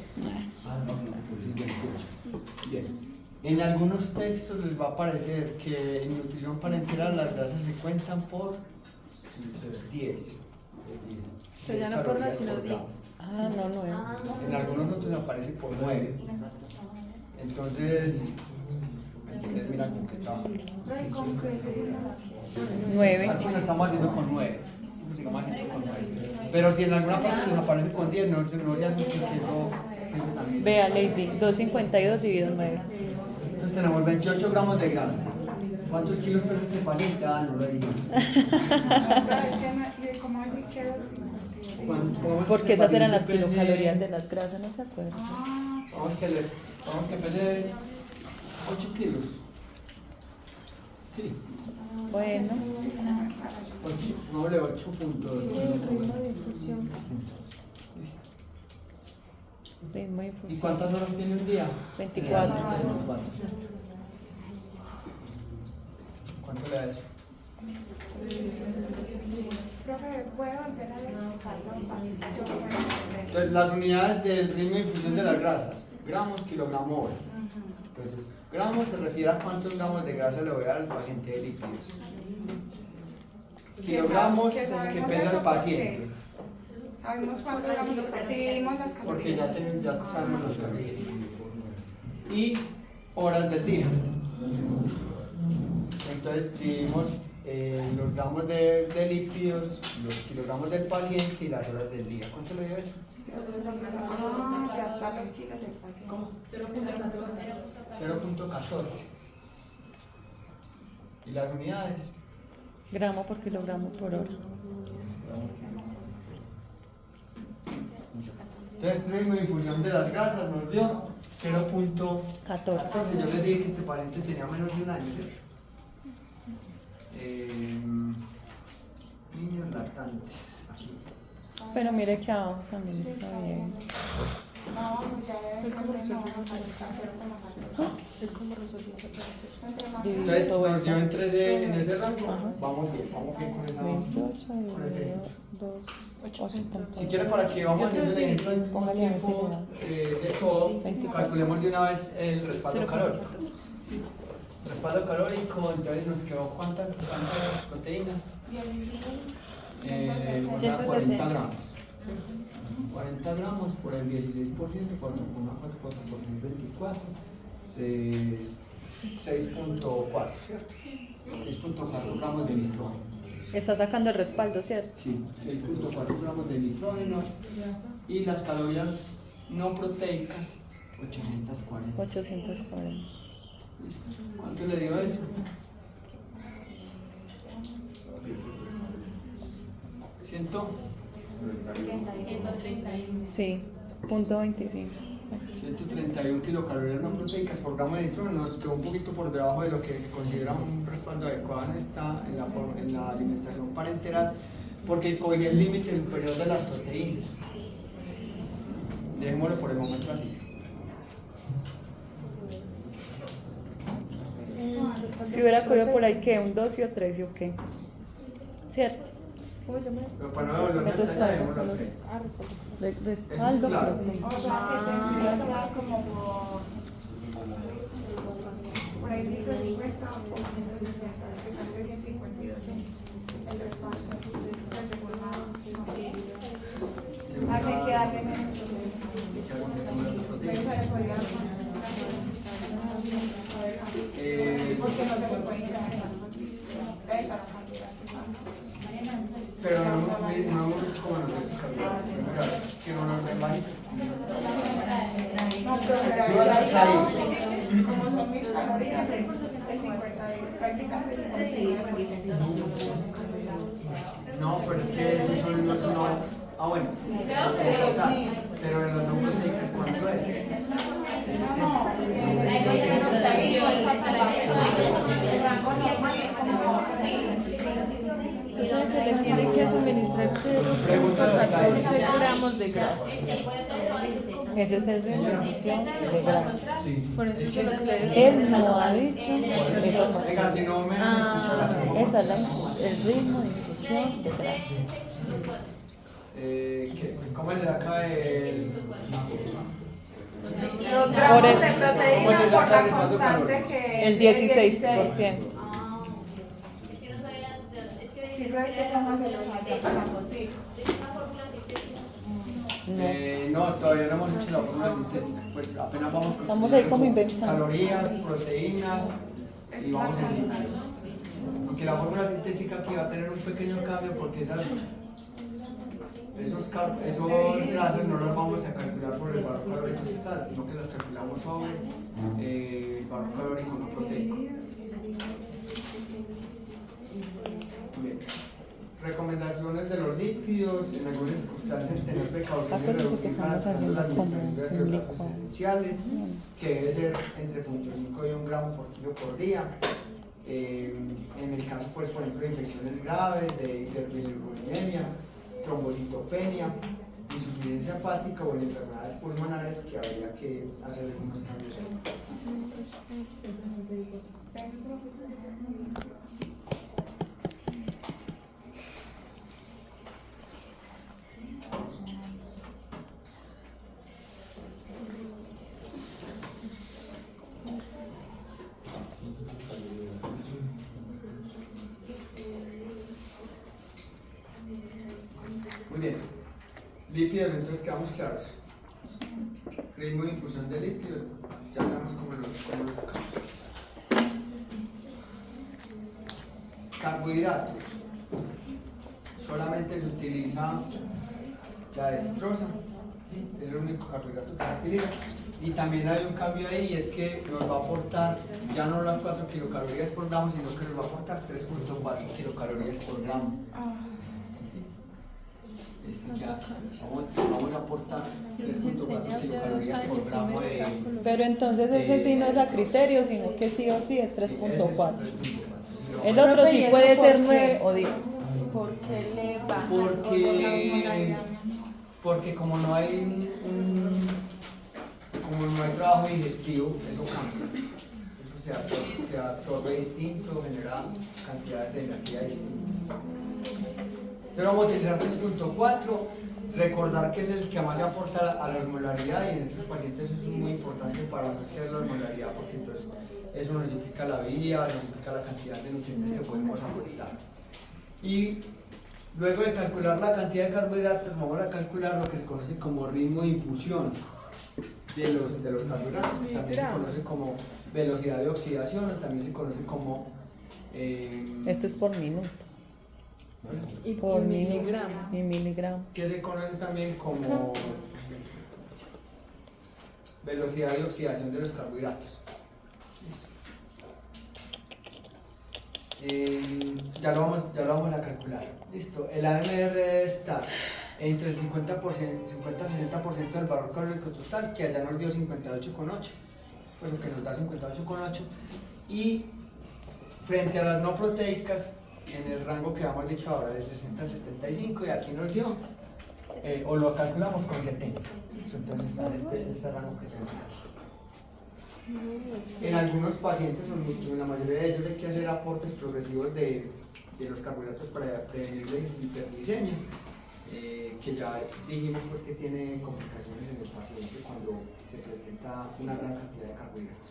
Bien. En algunos textos les va a aparecer que en nutrición parenteral las grasas se cuentan por 10. Pero ya no por las, sino 10. Ah, no, 9. En algunos otros aparece por 9. Entonces, mira con qué trabajo. 9. Aquí lo estamos haciendo con 9. Sigamos haciendo con 9. Pero si en alguna parte nos aparece con 10, no se asusten que eso también. Vea, Lady, 252 dividido 9. Entonces tenemos 28 gramos de grasa. ¿Cuántos kilos pesa este paciente? Ah, no lo dijimos. ¿Cómo así quedó? Porque esas eran las kilocalorías de las grasas, ¿no se acuerdan? Vamos que pese 8 kilos. Sí. Bueno, 8 puntos. Ritmo de infusión. Listo. ritmo de ¿Y infusión. cuántas horas tiene un día? 24. 24. ¿Cuánto le da eso? Profe, ¿puede volver a explicarlo un pasito? Entonces, las unidades del ritmo de infusión de las grasas, gramos, kilogramo, hora. Entonces, gramos se refiere a cuántos gramos de grasa le voy a dar al paciente de líquidos. Kilogramos que pesa el paciente. Sabemos cuánto dividimos las porque calorías. ya sabemos los calorías. Y horas del día. Entonces dividimos los gramos de lípidos, los kilogramos del paciente y las horas del día. ¿Cuánto le dio eso? Ya está los kilos del paciente. ¿Cómo? 0.14. 0.14. ¿Y las unidades? Gramo por kilogramo por hora. Entonces, el ritmo de difusión de las grasas nos dio 0.14. Yo les dije que este paciente tenía menos de un año, ¿cierto? Niños lactantes. Aquí. Pero mire que abajo también está bien. No, ya Es como resolver no, esa operación. Es como resolver esa operación. Entonces, nos dio en ese rango. Ajá. Vamos bien con esa. 28 con ese. dividido 2, 80. Si quiere, para que vamos haciendo el ejemplo en Póngale a ver si le tiempo da. de todo, 24. calculemos de una vez el respaldo calórico. Respaldo calórico, entonces nos quedó cuántas proteínas. 16. O sea, 40 gramos. 40 gramos por el 16%, 4,4 por 24, 6.4, ¿cierto? 6.4 gramos de nitrógeno. Está sacando el respaldo, ¿cierto? Sí, 6.4 gramos de nitrógeno. Y las calorías no proteicas, 840. 840. ¿Listo? ¿Cuánto le dio eso? 100. Sí, punto 25. 131 kilocalorías no proteicas por gramo de nitrógeno, nos quedó un poquito por debajo de lo que consideramos un respaldo adecuado en la alimentación parenteral, porque cogí el límite superior de las proteínas. Dejémoslo por el momento así. Si hubiera cogido por ahí, ¿qué? ¿Un 12 o 13 o qué? ¿Cierto? ¿Cómo se llama? Pero para no volver a estar, dejémoslo así. Respaldo. Respaldo, claro. proteína. O sea que tendría que dar como por ahí 150 o 160, que están de 152 el respaldo. Hay que darle menos. Eso le podría dar más. Porque no se le puede incrementar las cantidades. Pero no hemos visto cómo nos ves que no nos ven bajito. No, pero Tú vas hasta ahí. como son 1000 calorías, es el 50, prácticamente 59%. No, pero es que esos son los no. Ah, bueno. Pero en los no proteicas, ¿cuánto es? O sea que le tienen que suministrar 0.14 gramos de grasa. Ese es el ritmo de difusión de grasas. Sí. Por eso yo lo que le decía. Él no ha dicho eso. No. Venga, si no me escucha la segunda. Esa es el ritmo de difusión de grasas. ¿Cómo es de acá Los Por gramos el- de ¿Cómo proteína se por saca la el respaldo constante calórico? que El es 16%. Cifras que como se los haya para la fotico. No, todavía no hemos hecho la fórmula sintética. Pues apenas vamos con Estamos ahí como inventando. calorías, proteínas y vamos en líquidos. Aunque la fórmula sintética aquí va a tener un pequeño cambio porque esos grasas no los vamos a calcular por el valor calórico total, sino que las calculamos sobre el valor calórico no proteico. Bien. Recomendaciones de los lípidos: en algunas circunstancias tener precaución y Acuérdense que reducir estamos garantizando las haciendo como distribuidas de un grasas licuado. esenciales, que debe ser entre 0.5 y 1 gramo por kilo por día. En el caso, pues, por ejemplo, de infecciones graves, de hiperbilirubinemia, trombocitopenia, insuficiencia hepática o en enfermedades pulmonares, que habría que hacer algunos cambios. Muy bien. Lípidos, entonces quedamos claros. Ritmo de infusión de lípidos, ya sabemos cómo lo sacamos. Carbohidratos. Solamente se utiliza la dextrosa, es el único carbohidrato que se utiliza. Y también hay un cambio ahí, y es que nos va a aportar ya no las 4 kilocalorías por gramo, sino que nos va a aportar 3.4 kilocalorías por gramo. Ya, vamos a aportar 3.4 kilocalorías por gramo de... Pero entonces ese sí no es a criterio, sino que sí o sí es 3.4. El otro Profe, ¿y sí eso puede por ser qué? 9 o 10. ¿Por qué le baja? Porque como no hay trabajo digestivo, eso cambia. Eso se absorbe distinto, genera cantidades de energía distintas. Entonces vamos a utilizar 3.4, recordar que es el que más se aporta a la osmolaridad, y en estos pacientes eso es muy importante para acceder a la osmolaridad, porque entonces eso nos implica la vía, nos implica la cantidad de nutrientes que podemos aportar. Y luego de calcular la cantidad de carbohidratos, vamos a calcular lo que se conoce como ritmo de infusión de los carbohidratos, que también se conoce como velocidad de oxidación, o también se conoce como... Este es por minuto. Y Por miligramos. Y miligramos. que se conoce también como velocidad de oxidación de los carbohidratos. Ya lo vamos a calcular. Listo. El AMR debe estar entre el 50-60% del valor calórico total, que allá nos dio 58,8, pues lo que nos da 58,8, y frente a las no proteicas, en el rango que habíamos dicho ahora, de 60 al 75, y aquí nos dio, o lo calculamos con 70. Listo, entonces está este rango que tenemos. En algunos pacientes, en la mayoría de ellos, hay que hacer aportes progresivos de los carbohidratos para prevenir las hiperglicemias, que ya dijimos pues, que tiene complicaciones en el paciente cuando se presenta una gran cantidad de carbohidratos.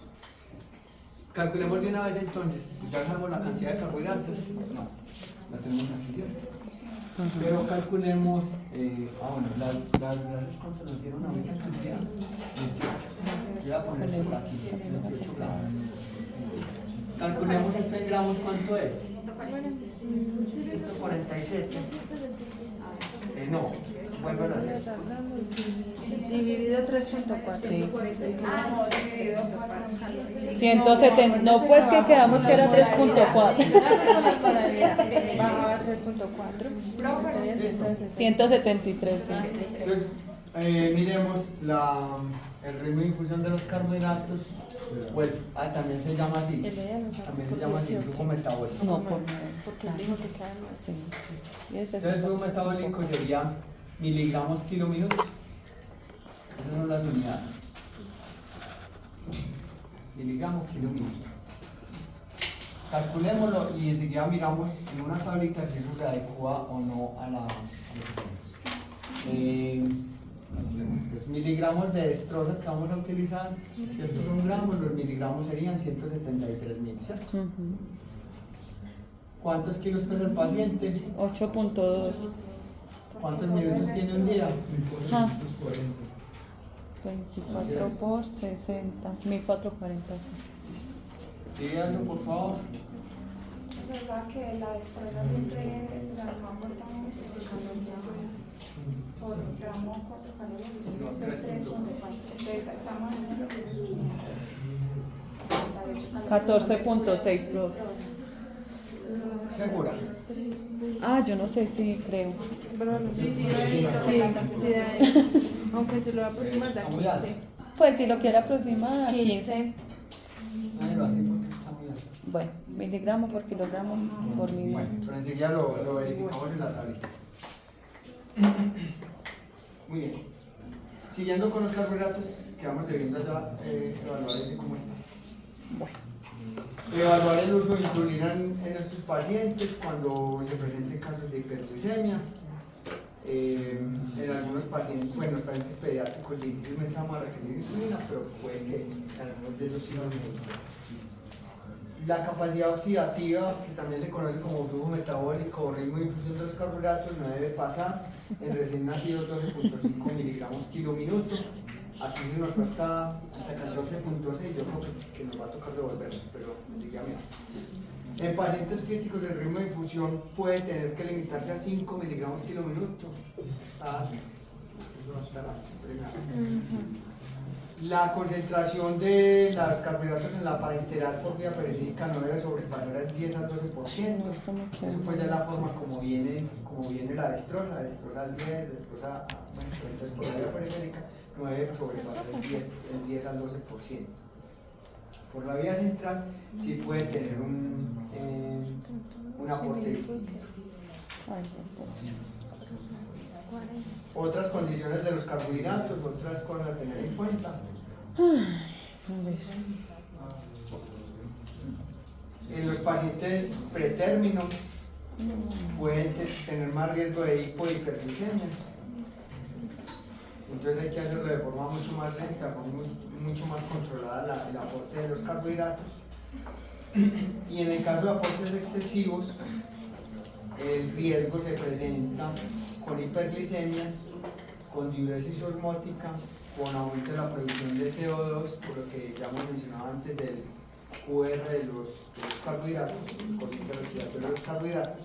Calculemos de una vez entonces, ya sabemos la cantidad de carbohidratos, no, la tenemos aquí, ¿cierto? Pero calculemos, las grasas cuánto nos dieron ahorita en cantidad, 28, voy a poner por aquí, 28 gramos. Calculemos esto en gramos, ¿cuánto es? 147. No, vuelvo a hacer. Dividido 3.4. Sí. Ah, dividido por 170. No, pues que quedamos que era 3.4. Bajaba 3.4. Sería 160. 173, sí. Entonces, miremos el ritmo de infusión de los carbohidratos, también se llama así, también se llama así, flujo metabólico. No, Porque él dijo que cada más. Sí. Y ese es Entonces el flujo metabólico sería miligramos kilómetro. Esas son las unidades. Miligramos kilómetro. Calculémoslo y enseguida miramos en una tablita si eso se adecua o no a la... Pues miligramos de dextrosa que vamos a utilizar, si estos son gramos, los miligramos serían 173.000, ¿cierto? ¿Cuántos kilos pesa el paciente? 8.2. ¿Cuántos minutos tiene un día? 24 por 60. 1440. Diga eso, por favor. Es verdad que la dextrosa siempre no aporta mucho por gramo 4 calorías, entonces 3.4. Entonces estamos en lo que es 14.6, profe. ¿Segura? Ah, yo no sé si creo. Sí, de ahí. Aunque se lo va a aproximar de a 15. Pues si lo quiere aproximar a 15. 15. Nadie lo hace porque está muy alto. Bueno, miligramos por kilogramo por Bueno, miligramo. pero enseguida lo verificamos en la tablita. Muy bien. Siguiendo con los carbohidratos, que vamos debiendo ya evaluar ese cómo está. Bueno. Evaluar el uso de insulina en estos pacientes cuando se presenten casos de hiperglicemia. En algunos pacientes, bueno, los pacientes pediátricos difícilmente vamos a requerir insulina, pero puede que en algunos de ellos sí lo necesitemos. La capacidad oxidativa, que también se conoce como flujo metabólico o ritmo de infusión de los carbohidratos, no debe pasar en recién nacidos 12.5 miligramos kilo minuto. Aquí se nos va hasta 14.6, yo creo que nos va a tocar devolvernos, pero dígame. En pacientes críticos el ritmo de infusión puede tener que limitarse a 5 miligramos kilo minuto. Eso va a estar alto. La concentración de los carbohidratos en la parenteral por vía periférica no debe sobrepasar el 10 al 12%. Eso pues ya es la forma como viene la destroza al 10, destroza, bueno, entonces por la vía periférica no debe sobrepasar el 10 al 12%. Por la vía central sí puede tener un aporte distinto. Otras condiciones de los carbohidratos, otras cosas a tener en cuenta. En los pacientes pretérmino pueden tener más riesgo de hipo y hiperglicemias. Entonces hay que hacerlo de forma mucho más lenta, mucho más controlada el aporte de los carbohidratos. Y en el caso de aportes excesivos, el riesgo se presenta con hiperglicemias, con diuresis osmótica, con aumento de la producción de CO2, por lo que ya hemos mencionado antes del QR de los carbohidratos, corriente respiratoria de los carbohidratos.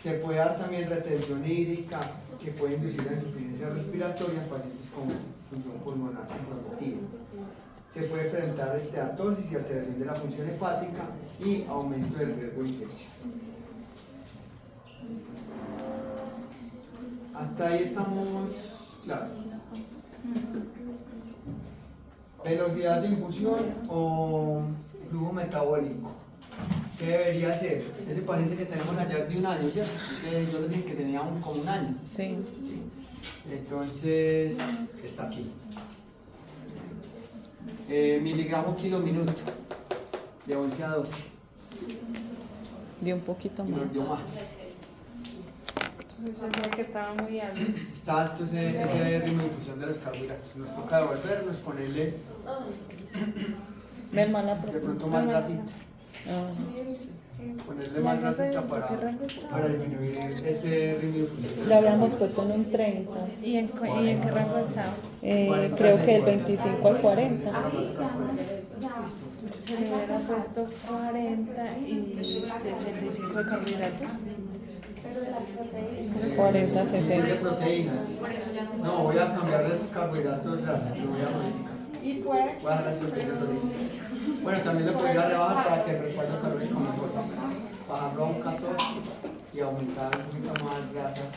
Se puede dar también retención hídrica, que puede inducir la insuficiencia respiratoria en pacientes con función pulmonar comprometida. Se puede presentar esteatosis y alteración de la función hepática y aumento del riesgo de infección. Hasta ahí estamos claros. Velocidad de infusión o flujo metabólico. ¿Qué debería ser? Ese paciente que tenemos allá es de un año, ¿cierto? Yo les dije que tenía como un año. Sí. Entonces, está aquí. Miligramo kilo minuto, de 11 a 12. Dio un poquito Y nos más. dio más. Entonces yo sé que estaba muy alto. Está alto ese ritmo de infusión de los carbohidratos. Nos toca devolvernos, ponerle Ven mala de pronto más grasita. Ponerle más grasita para disminuir ese ritmo de infusión. Lo habíamos puesto en un 30. ¿Y en qué rango estaba? Creo que el 25 al 40. Se le hubiera puesto 40 y 65 de carbohidratos. 40, De 60. proteínas. No, voy a cambiar los carbohidratos grasa, lo voy a modificar. Y puede Voy a dejar las proteínas sólidas. Bueno, también le podría rebajar para que el respaldo calórico mejore. Bajarlo a un 14 y aumentar un poquito más grasas.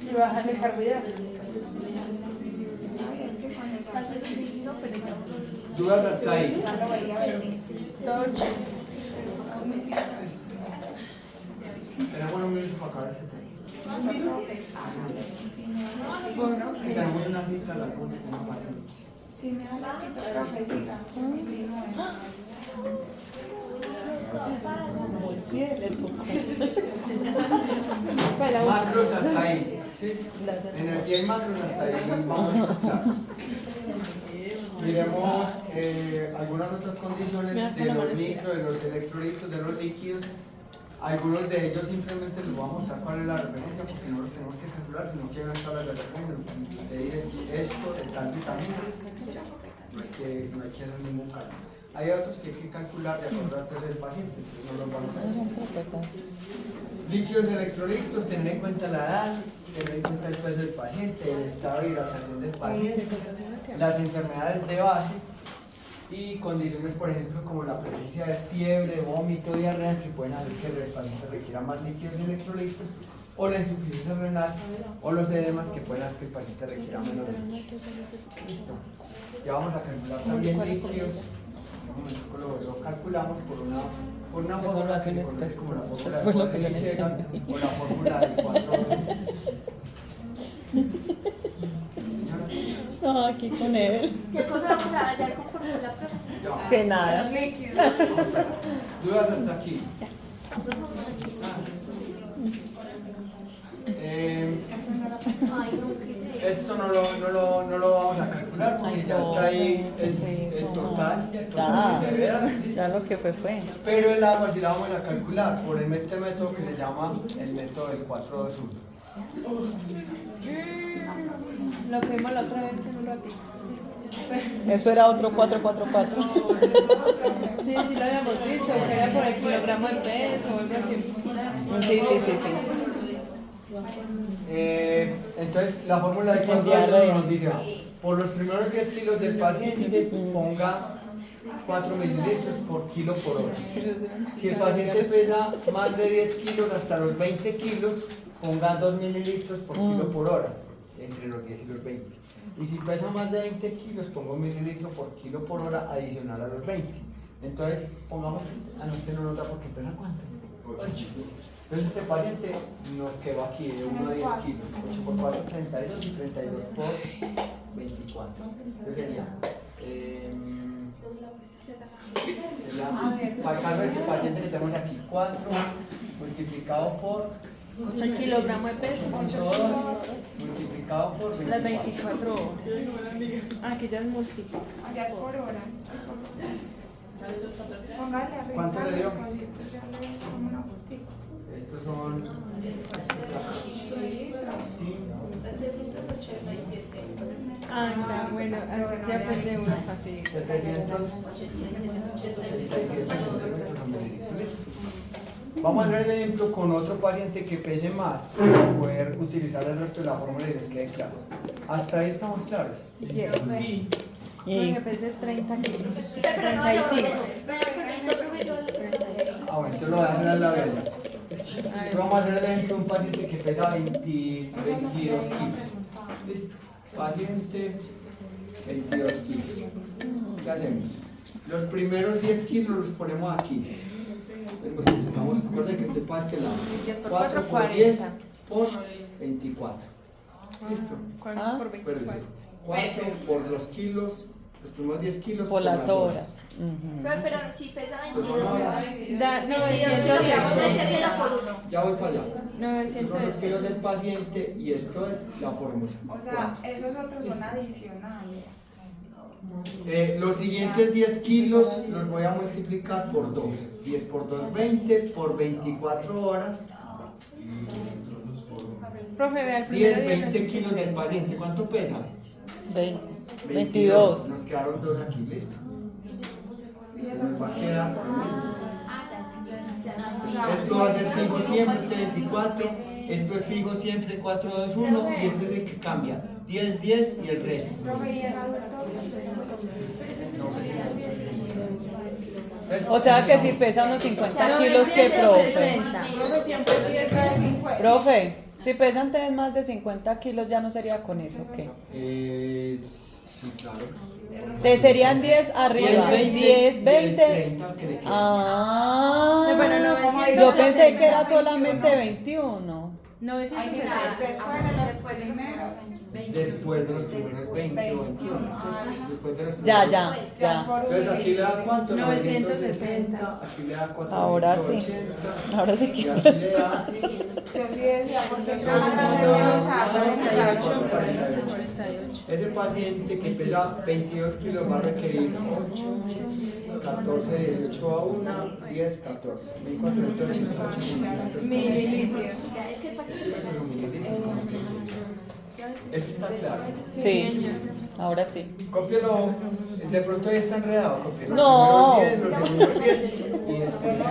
Y bajarle carbohidratos. ¿Dudas hasta ahí? Todo check. Tenemos unos minutos para acabar este tema. Bueno, Si tenemos una cita, la hacemos con una paciente. si me da la cita, profesora. Macros hasta ahí. ¿Sí? Energía y macros hasta ahí. Vamos, claro. Miremos algunas otras condiciones de los micro, de los electrolitos, de los líquidos. Algunos de ellos simplemente les voy a mostrar cuál es la referencia porque no los tenemos que calcular, sino que hay unas tablas de referencia. Usted dice esto, de tal vitamina, no hay que hacer ningún cálculo. Hay otros que hay que calcular de acuerdo al peso del paciente, entonces no los vamos a hacer. Líquidos electrolitos, tener en cuenta la edad, tener en cuenta el peso del paciente, el estado de hidratación del paciente, las enfermedades de base y condiciones, por ejemplo, como la presencia de fiebre, vómito, diarrea, que pueden hacer que el paciente requiera más líquidos y electrolitos, o la insuficiencia renal, o los edemas que pueden hacer que el paciente requiera menos líquidos. Listo. Ya vamos a calcular también líquidos. Lo calculamos por una fórmula que se conoce como la fórmula de Poisson o la fórmula de 4. No, aquí con él. ¿Qué cosa vamos a hallar con fórmula propia? Que nada. Dudas hasta aquí. Ay, no, ¿qué es eso? Esto no lo vamos a calcular. calcular porque Ay, ya no, está ahí ¿qué es el eso, total, ma? el total que se vea, listo. Ya lo que fue. Pero el agua sí la vamos a calcular por el método que se llama el método del 421. Lo que vimos la otra vez en un ratito. Eso era otro 444. Sí, sí lo habíamos visto, que era por el kilogramo de peso o algo así. Sí. Entonces, la fórmula de 421 nos dice, por los primeros 10 kilos del paciente, ponga 4 mililitros por kilo por hora. Si el paciente pesa más de 10 kilos hasta los 20 kilos, ponga 2 mililitros por kilo por hora, entre los 10 y los 20. Y si pesa más de 20 kilos, ponga 1 mililitro por kilo por hora adicional a los 20. Entonces, pongamos que este no nota porque pesa cuánto. 8. Entonces este paciente nos quedó aquí de 1 a 10 kilos, 8 por 4, 32 y 32 por 24. Entonces sería, para el caso de este paciente que tenemos aquí, 4 multiplicado por El kilogramo de peso, 2 multiplicado por 24. las 24 horas. Ah, que ya es múltiplo. Allá es por horas. Póngale arriba ¿Cuánto le dio? los cositos, ya le doy como una botica. Estos son 787. Ah, claro, bueno, así se aprende uno fácil. 787 mililitros. Vamos a hacer el ejemplo con otro paciente que pese más para poder utilizar el resto de la fórmula y les quede claro. ¿Hasta ahí estamos claros? Yes. Y Porque pese 30 kilos. Pero no, yo 35. Ah, bueno, entonces lo voy a hacer a la vez ya. Entonces vamos a hacer el ejemplo de un paciente que pesa 22 kilos. Listo. Paciente, 22 kilos. ¿Qué hacemos? Los primeros 10 kilos los ponemos aquí. Vamos, recuerden que estoy para este lado. 10 por 4 4, por 10 40. por 24. Listo. 40 por Acuérdense. 24. 4 por los kilos, los primeros 10 kilos por las horas. Ujú. Pero si pesa Pues 22. Da 960. 960. por 1. Ya voy para allá. Estos son los 960. kilos del paciente y esto es la fórmula. O sea, esos otros son adicionales. Los siguientes 10 kilos los voy a multiplicar por 2. 10 por 2, 20 por 24 horas. Profe, vea el 10, primero 20 kilos del paciente. ¿Cuánto pesa? 20. 22. Nos quedaron 2 aquí, listo. Va a quedar lo mismo. Esto va a ser fijo siempre, este 24. Esto es fijo siempre, 4, 2, 1. Y este es el que cambia. 10, 10 y el resto. Profe, y el adulto, O sea que si pesa unos 50 kilos, ¿qué, profe? 960. profe, siempre pide 350. Profe, si pesan ustedes más de 50 kilos, ¿ya no sería con eso o qué? Sí, claro. Te serían 10 arriba, 10, 20. 30, que le quede. Ah, Bueno, 960. yo pensé que era solamente 21. 960. Después de los primeros. Después de los primeros 20 o 21. Después de los Ya, primeros ya. Entonces aquí le da cuánto? 960. Aquí le da 480. Ahora sí. Ahora sí Y que. aquí le da Yo sí decía, porque yo Dos, no 48. 48. 48. Ese paciente que pesa 22 kilos va a requerir 8, 14, 18 a 1, 10, 14. 1488 Mililitros. mililitros. Eso está claro. Sí, ahora sí. Cópielo, de pronto ya está enredado, cópielo. No. Los primeros 10 y escribe.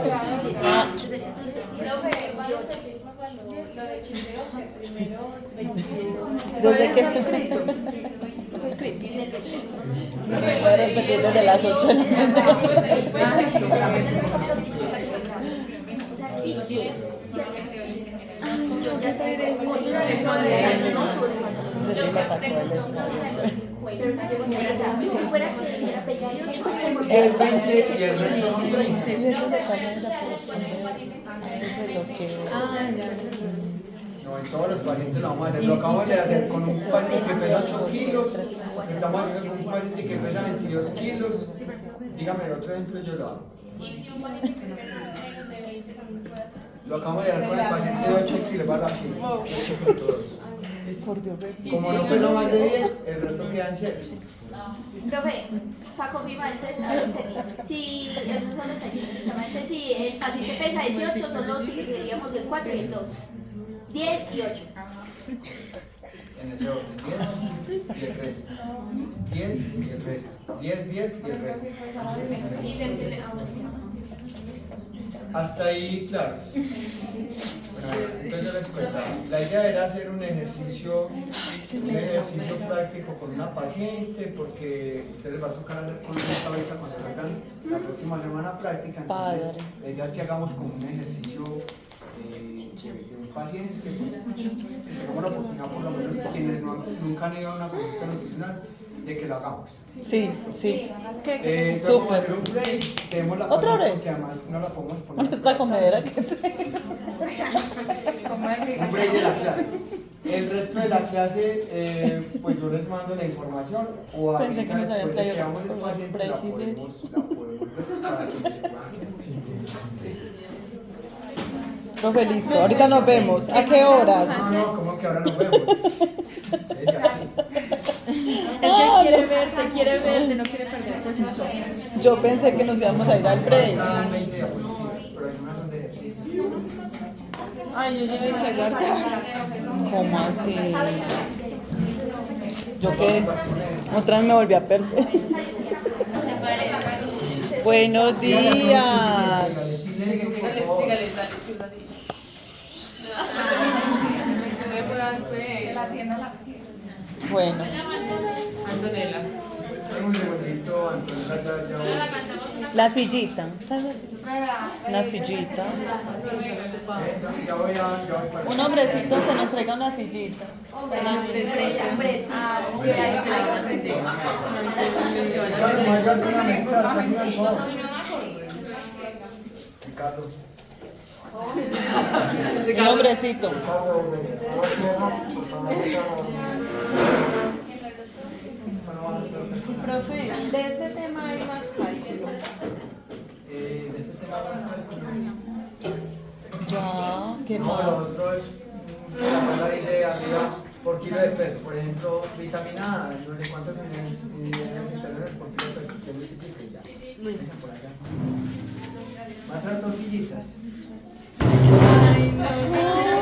Ah, desde que. Es escrito. No me puedo repetir desde las 8 de la mañana. O sea, aquí 10. Se te la sacó del estadio. Pero si fuera que era pequeño, Es 20 y el resto son 30. Y eso le pasa en la ese bloqueo. Ah, ya. No, en todos los pacientes lo vamos a hacer. Lo acabamos de hacer con un paciente que pesa 8 kilos. Estamos haciendo con un paciente que pesa 22 kilos. Dígame el otro ejemplo, yo lo hago. Lo acabamos de hacer con el paciente de 8 kilos. Vale, aquí. 8 con todos. ¿Listo? Por Dios, ve. Como no pesa más de 10, el resto quedan 0. Profe, para confirmar, entonces, a ver, entendí. Si esos son los técnicos, entonces si el paciente pesa 18, solo utilizaríamos el 4 y el 2. 10 y 8. En ese orden, 10 y el resto. 10 y el resto. 10, 10 y el resto. Hasta ahí, claro. Bueno, entonces yo les cuento. La idea era hacer un ejercicio práctico con una paciente, porque ustedes les va a tocar hacer con esta ahorita cuando salgan la próxima semana práctica. Entonces, Padre. la idea es que hagamos como un ejercicio de un paciente, pues, que tengamos la oportunidad, por lo menos quienes nunca han ido a una consulta nutricional, de que lo hagamos. Sí, sí. Entonces vamos a Súper. hacer un break, tenemos la ¿Otro pared break? porque además no la podemos poner. Esta comedera que te... Un break de la clase. El resto de la clase, pues yo les mando la información o Pensé ahorita que nos habían después de que traído hagamos el como paciente break la y de- podemos ver para quienes se puedan quedar. ¿Listo? Profe, listo. Ahorita nos vemos. ¿A qué horas? No, ¿cómo que ahora nos vemos? Desde aquí. Es que quiere verte, no quiere perder por sus ojos. Yo pensé que nos íbamos a ir al break. Están 20 diapositivas, pero algunas son de ejercicio. Ay, yo llevé que agarrar. ¿Cómo así? Yo que otra vez me volví a perder. Buenos días. Silencio, por favor. Bueno, Un segundito, Antonella, ya voy. la sillita. ¿Está la sillita? La sillita. Ya voy para Un hombrecito que nos traiga una sillita. Ricardo, me ayuda con una mezcla, tráeme unas fotos. Ricardo. Un hombrecito. Profe, de este tema hay más cálculo. De este tema más cálculos. Ya, qué No, lo más. otro es, la tabla dice arriba por kilo de peso. Por ejemplo, vitamina A, no sé cuántos unidades internas por kilo de peso. Usted multiplica y ya. Esa por allá. ¿Más las 2 sillitas? Ay, no,